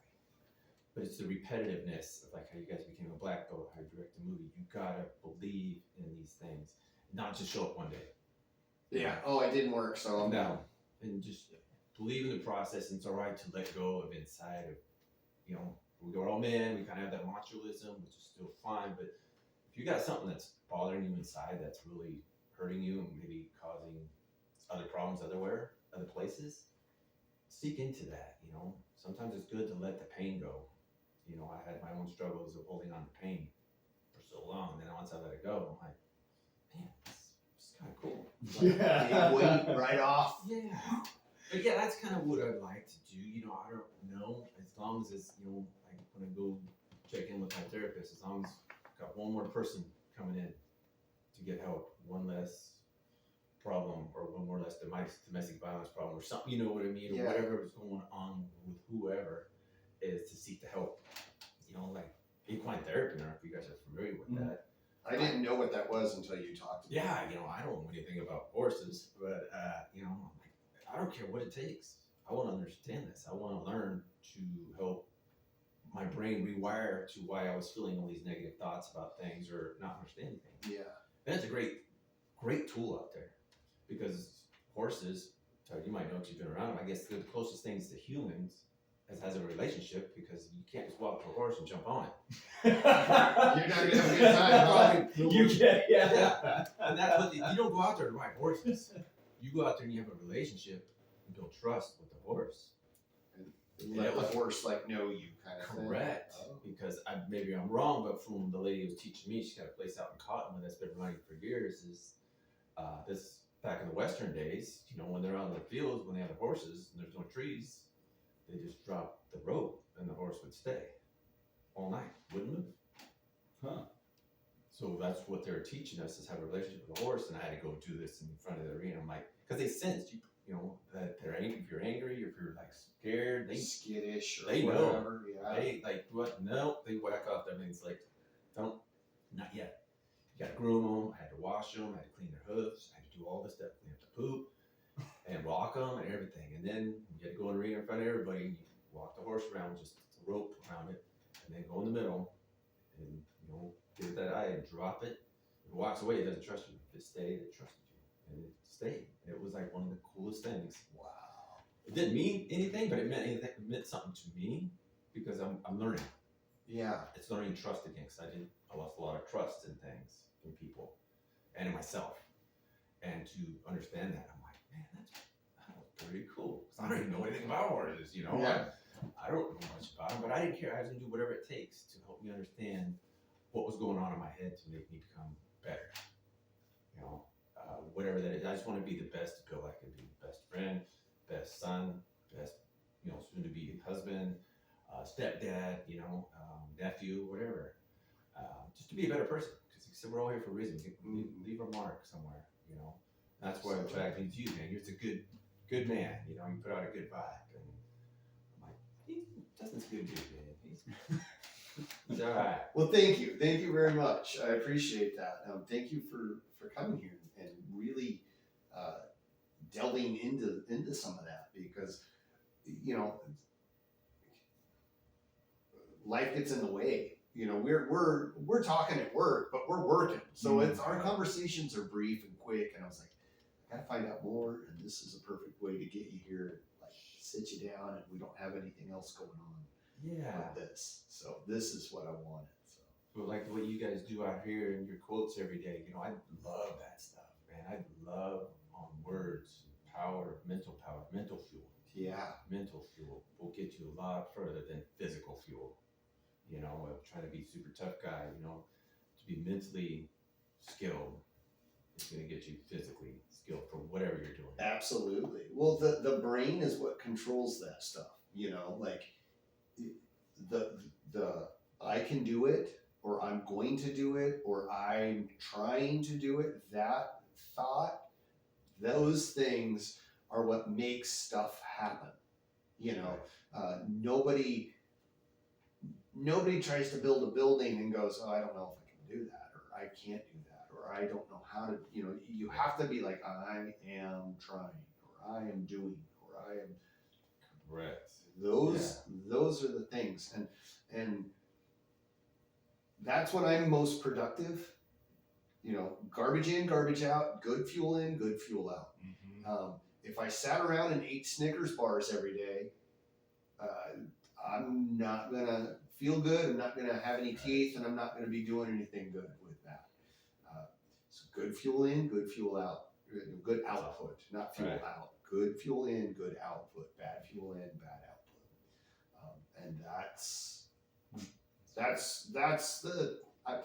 S3: But it's the repetitiveness of like how you guys became a black belt, how you direct a movie. You gotta believe in these things, not just show up one day.
S1: Yeah. Oh, it didn't work, so I'm down.
S3: And just believe in the process. And it's all right to let go of inside of, we're all men. We kind of have that machoism, which is still fine. But if you got something that's bothering you inside, that's really hurting you and maybe causing other problems other places, seek into that. Sometimes it's good to let the pain go. I had my own struggles of holding on to pain for so long, and then once I let it go, I'm like, man, it's kind of cool.
S1: Weight right off.
S3: Yeah. But yeah, that's kind of what I'd like to do. I don't know, as long as it's, like when I go check in with my therapist, as long as I've got one more person coming in to get help, one less problem or one more or less domestic violence problem or something, you know what I mean,
S1: Yeah.
S3: or whatever is going on with whoever, is to seek the help. You know, like equine therapy. I don't know if you guys are familiar with that.
S1: I didn't know what that was until you talked to me.
S3: Yeah, you know, I don't know anything about horses, but you know, I'm like, I don't care what it takes. I want to understand this. I want to learn to help my brain rewire to why I was feeling all these negative thoughts about things or not understanding things.
S1: Yeah.
S3: And it's a great tool out there, because horses, so you might know if you've been around them, I guess they're the closest things to humans as has a relationship, because you can't just walk up to a horse and jump on it.
S1: You're not gonna have a good time, right?
S2: You can, yeah.
S3: And that's what you don't go out there to ride horses. You go out there and you have a relationship and build trust with the horse.
S1: And let the horse like know you kind of thing.
S3: Correct.
S1: Oh.
S3: Because maybe I'm wrong, but from the lady who was teaching me, she's got a place out in Cottonwood that's been running for years. Is this back in the Western days? You know, when they're out in the fields, when they have the horses and there's no trees, they just drop the rope and the horse would stay all night, wouldn't move.
S2: Huh.
S3: So that's what they're teaching us, is have a relationship with the horse. And I had to go do this in front of the arena. I'm like, because they sense you know, that they're angry. If you're angry, or if you're like scared, they
S1: Skittish or
S3: they know.
S1: whatever. Yeah.
S3: They like what? No, they whack off them. It's like, don't, not yet. You got to groom them. I had to wash them. I had to clean their hooves. I had to do all this stuff. Clean up the poop and walk them and everything. And then you had to go in the arena in front of everybody. And you walk the horse around, just a rope around it, and then go in the middle and, you know, give it that eye and drop it. If it walks away, it doesn't trust you. If it stayed, it trusted you, and it stayed. And it was like one of the coolest things.
S1: Wow.
S3: It didn't mean anything, but it meant anything. It meant something to me, because I'm learning.
S1: Yeah.
S3: It's learning trust again, because I lost a lot of trust in things, in people, and in myself. And to understand that, I'm like, man, that was pretty cool. 'Cause I don't even know anything about horses, you know.
S1: Yeah.
S3: I don't know much about them, but I didn't care. I was gonna do whatever it takes to help me understand what was going on in my head to make me become better. You know, whatever that is. I just want to be the best Bill I can be. Best friend, best son, best, you know, soon to be husband, stepdad, you know, nephew, whatever. Just to be a better person, because we're all here for a reason. Leave a mark somewhere, you know. That's why I'm attracting to you, man. You're just a good man. You know, you put out a good vibe, and I'm like, Dustin's a good dude, man. He's all right.
S1: Well, thank you very much. I appreciate that. Thank you for coming here and really delving into some of that, because, you know, life gets in the way. You know, we're talking at work, but we're working, so it's our conversations are brief and quick. And I was like, I gotta find out more, and this is a perfect way to get you here, like sit you down, and we don't have anything else going on.
S3: Yeah.
S1: With this, so this is what I wanted. So.
S3: But like what you guys do out here and your quotes every day, you know, I love that stuff, man. I love words, mental power, mental fuel.
S1: Yeah.
S3: Mental fuel will get you a lot further than physical fuel. You know, trying to be a super tough guy, you know, to be mentally skilled is going to get you physically skilled for whatever you're doing.
S1: Absolutely. Well, the brain is what controls that stuff. You know, like the I can do it, or I'm going to do it, or I'm trying to do it. That thought, those things are what makes stuff happen. You know, nobody tries to build a building and goes, oh, I don't know if I can do that, or I can't do that, or I don't know how to. You know, you have to be like, I am trying, or I am doing, or I am.
S3: Correct.
S1: Those are the things, and that's when I'm most productive. You know, garbage in, garbage out, good fuel in, good fuel out.
S3: Mm-hmm.
S1: If I sat around and ate Snickers bars every day, I'm not gonna feel good. I'm not gonna have any teeth, and I'm not gonna be doing anything good with that. So good fuel in, good fuel out, good output, not fuel out. Good fuel in, good output. Bad fuel in, bad output. And that's the. I'm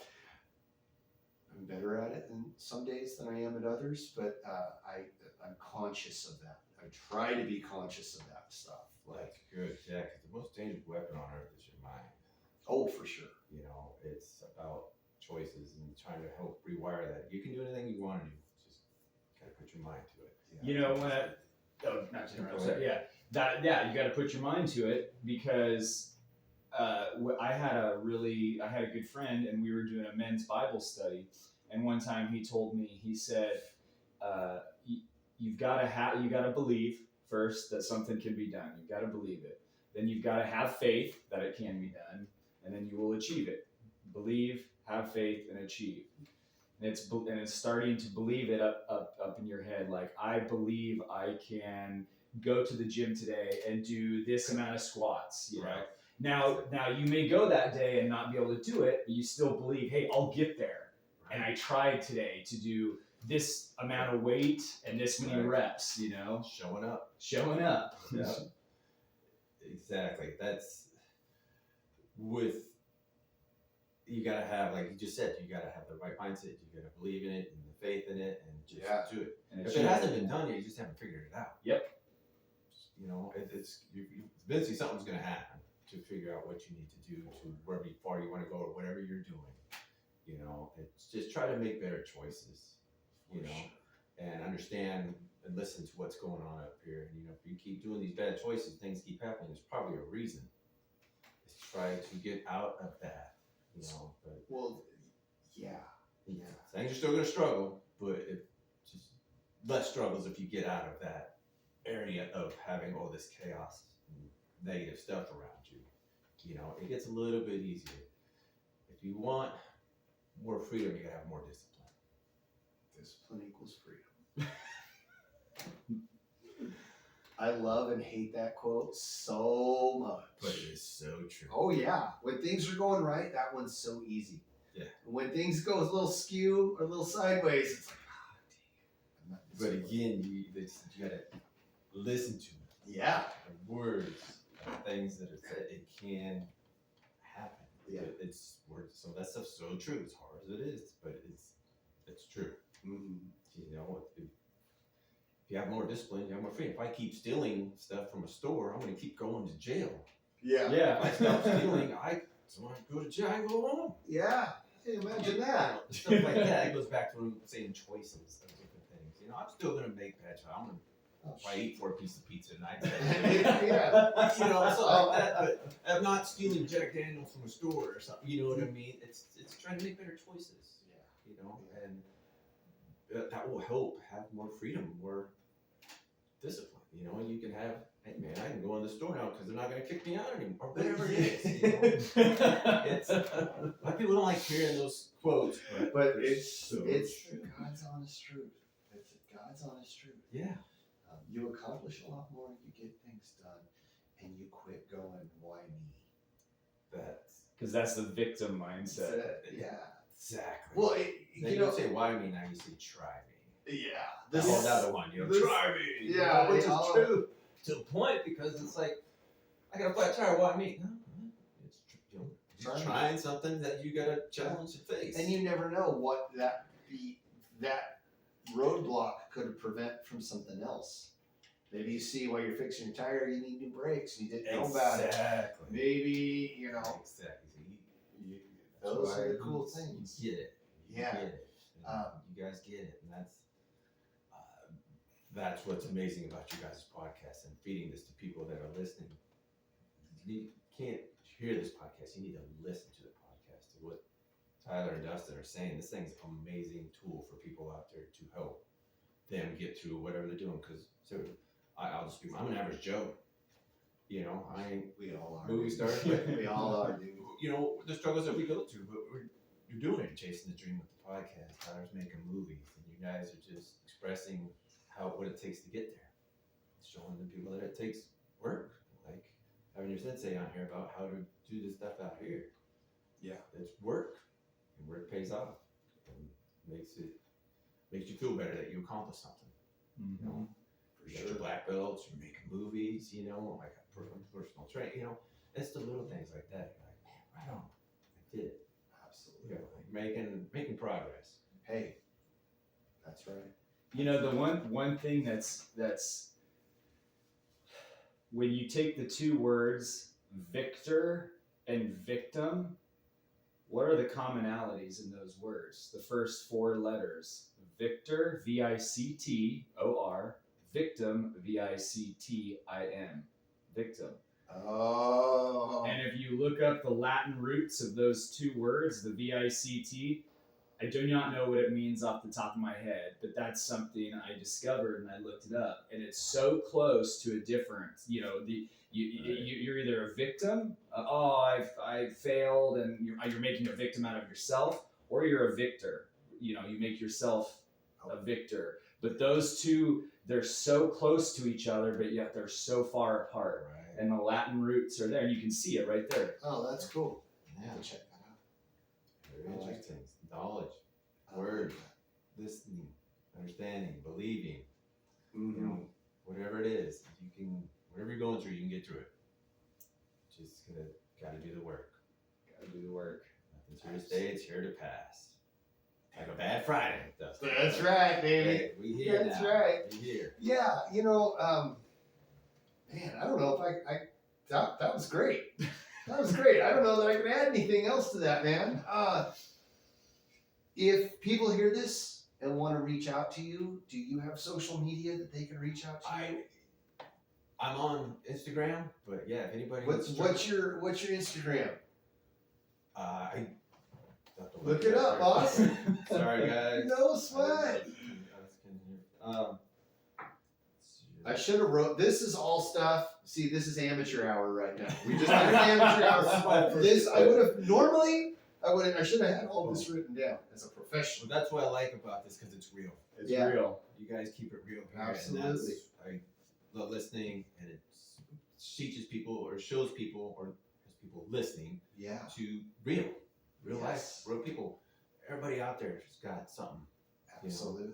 S1: better at it in some days than I am at others, but I'm conscious of that. I try to be conscious of that stuff.
S3: That's good, yeah, because the most dangerous weapon on earth is your mind.
S1: Oh, for sure.
S3: You know, it's about choices and trying to help rewire that. You can do anything you want to do. Just gotta put your mind to it.
S2: You know, when not to interrupt, sorry, you got to put your mind to it, because I had a good friend, and we were doing a men's Bible study, and one time he told me, he said, you've got to believe first that something can be done. You've got to believe it. Then you've got to have faith that it can be done, and then you will achieve it. Believe, have faith, and achieve. And it's starting to believe it up in your head. Like, I believe I can go to the gym today and do this amount of squats. You know. Now you may go that day and not be able to do it, but you still believe, hey, I'll get there. Right. And I tried today to do this amount of weight and this many reps. You know,
S3: showing up.
S2: Yeah.
S3: Exactly. That's with. You gotta have, like you just said, you gotta have the right mindset. You gotta believe in it and the faith in it, and just do it. And if it hasn't been done yet, you just haven't figured it out.
S2: Yep.
S3: You know, eventually something's gonna happen to figure out what you need to do to wherever far you want to go or whatever you're doing. You know, it's just try to make better choices. You know, and understand and listen to what's going on up here. And, you know, if you keep doing these bad choices, things keep happening. There's probably a reason. Just try to get out of that. You know, but things are still gonna struggle, but it just less struggles if you get out of that area of having all this chaos and negative stuff around you. You know, it gets a little bit easier. If you want more freedom, you gotta have more discipline.
S1: Discipline equals freedom. I love and hate that quote so much.
S3: But it is so true.
S1: Oh yeah. When things are going right, that one's so easy.
S3: Yeah.
S1: And when things go a little skew or a little sideways, it's like,
S3: but again, you gotta listen to it.
S1: Yeah.
S3: The words, things that are said, it can happen.
S1: Yeah.
S3: It's words. So that stuff's so true. As hard as it is, but it's true.
S1: Mm-hmm.
S3: You know, if you have more discipline, you have more freedom. If I keep stealing stuff from a store, I'm going to keep going to jail.
S1: Yeah.
S2: Yeah.
S3: If I stop stealing, I want to go to jail. I go home.
S1: Yeah. Hey, imagine that.
S3: Stuff like that. It goes back to what I'm saying, choices of different things. You know, I'm still going to make bad choices. I'm going to, if I eat 4 pieces of pizza tonight,
S1: yeah.
S3: you know, something like that. But I'm not stealing Jack Daniels from a store or something. You know what I mean? It's trying to make better choices.
S1: Yeah.
S3: You know, and that will help have more freedom, more discipline. You know, you can have, hey man, I can go in the store now because they're not going to kick me out anymore, or whatever it is. You know? It's, a lot of people don't like hearing those quotes,
S1: but it's
S3: so true.
S1: God's honest truth. It's God's honest truth.
S3: Yeah.
S1: You accomplish a lot more, you get things done, and you quit going, why me?
S3: That's
S2: because that's the victim mindset.
S1: Yeah.
S3: Exactly.
S1: Well,
S3: you don't say why me now, you say try me.
S1: Yeah.
S3: That's another one. You know, try me.
S1: Yeah.
S3: You know, which is true to a point, because it's like, I got a flat tire, why me? No, it's you're trying something that you got to challenge and face.
S1: And you never know what that roadblock could prevent from something else. Maybe you see while you're fixing your tire, you need new brakes, and you didn't know about it.
S3: Exactly.
S1: Maybe, you know.
S3: Exactly.
S1: Those are the cool things.
S3: You get it.
S1: Yeah.
S3: You get it. You guys get it. And that's what's amazing about you guys' podcast and feeding this to people that are listening. You can't hear this podcast. You need to listen to the podcast, to what Tyler and Dustin are saying. This thing's an amazing tool for people out there to help them get through whatever they're doing. Because I'll just be, I'm an average Joe. You know,
S1: we all are.
S3: Movie stars.
S1: We all are, dude.
S3: You know, the struggles that we go through, but you're doing it, chasing the dream with the podcast. Tyler's making movies, and you guys are just expressing what it takes to get there. Showing the people that it takes work, like having your sensei on here about how to do this stuff out here.
S1: Yeah,
S3: it's work, and work pays off, and makes you feel better that you accomplished something.
S2: Mm-hmm.
S3: You know, you got your black belts, you're making movies. You know, like a personal trainer. You know, it's the little things like that. You're like, man, right on, I did it.
S1: Absolutely.
S3: You know, like making progress.
S1: Hey, that's right.
S2: You know, the one thing that's when you take the two words victor and victim, what are the commonalities in those words? The first 4 letters, Victor, Victor, victim, Victim, victim.
S1: Oh.
S2: And if you look up the Latin roots of those two words, the VICT, I do not know what it means off the top of my head, but that's something I discovered and I looked it up, and it's so close to a different, you're either a victim, I failed, and you're making a victim out of yourself, or you're a victor. You make yourself a victor. But those two, they're so close to each other, but yet they're so far apart.
S3: Right.
S2: And the Latin roots are there, and you can see it right there.
S1: Oh, that's cool.
S3: Yeah.
S1: I'll check that out.
S3: Very interesting. Knowledge, words, listening, understanding, believing.
S1: Mm-hmm.
S3: Whatever it is, whatever you're going through, you can get through it. Just gotta do the work.
S2: Gotta do the work.
S3: Nothing's here to stay, it's here to pass. Like a bad Friday. Dustin.
S1: That's right, baby.
S3: Hey, we here
S1: That's
S3: now.
S1: right.
S3: We here.
S1: Yeah, man, I don't know if that was great. That was great. I don't know that I can add anything else to that, man. If people hear this and want to reach out to you, do you have social media that they can reach out to you?
S3: I'm on Instagram, but yeah, if anybody
S1: What's your Instagram?
S3: I have to
S1: Look it up, boss.
S3: Sorry, guys.
S1: No sweat. I should have wrote. This is all stuff. See, this is amateur hour right now. We just did an amateur hour. I should have had all this written down as a professional.
S3: Well, that's what I like about this because it's real.
S2: It's
S1: Yeah.
S2: real.
S3: You guys keep it real. Here,
S1: Absolutely.
S3: And I love listening, and it teaches people or shows people or has people listening
S1: Yeah.
S3: to real
S1: Yes.
S3: life, real people. Everybody out there has got something.
S1: Absolutely.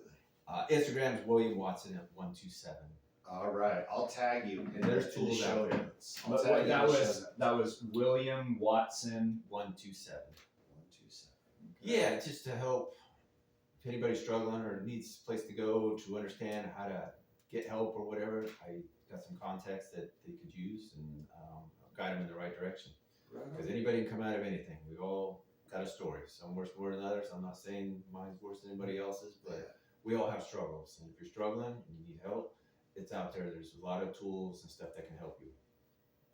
S3: Instagram is William Watson at 127.
S1: All right, I'll tag you.
S3: And there's
S1: in the
S3: tools
S1: show
S3: out there.
S1: notes. I'll
S2: But
S1: tag you in
S2: that
S1: the show
S2: was
S1: notes.
S2: that was William Watson.
S3: 127.
S1: 127.
S3: Yeah, just to help if anybody's struggling or needs a place to go to understand how to get help or whatever. I got some contacts that they could use and guide them in the right direction. Because anybody can come out of anything. We've all got a story. Some worse more than others. I'm not saying mine's worse than anybody else's, but we all have struggles. And if you're struggling and you need help, it's out there. There's a lot of tools and stuff that can help you.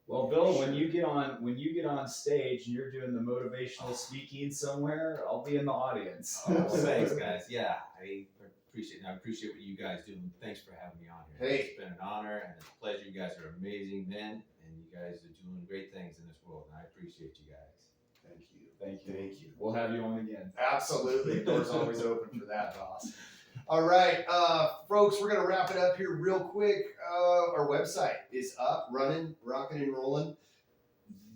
S2: Well, Bill, when you get on stage and you're doing the motivational speaking somewhere, I'll be in the audience.
S3: Oh, thanks, guys. Yeah, I appreciate what you guys do. And thanks for having me on here.
S1: Hey.
S3: It's been an honor and it's a pleasure. You guys are amazing men, and you guys are doing great things in this world, and I appreciate you guys.
S1: Thank you.
S2: Thank you.
S1: Thank you.
S2: We'll have you on again.
S1: Absolutely. Door's always open for that, boss. All right, folks, we're going to wrap it up here real quick. Our website is up, running, rocking and rolling.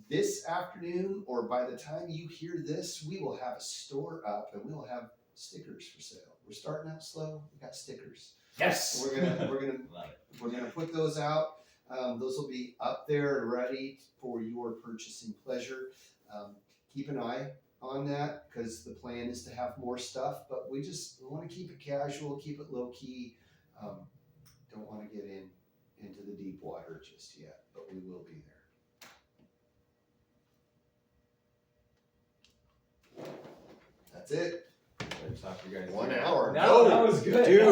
S1: This afternoon, or by the time you hear this, we will have a store up and we'll have stickers for sale. We're starting out slow. We got stickers.
S2: Yes.
S1: We're gonna
S3: Love it.
S1: we're gonna put those out. Those will be up there and ready for your purchasing pleasure. Keep an eye on that because the plan is to have more stuff, but we want to keep it casual, keep it low key. Don't want to get into the deep water just yet, but we will be there. That's it.
S3: Talk to you guys
S1: 1
S3: later.
S1: hour.
S2: That was good.
S1: Dude.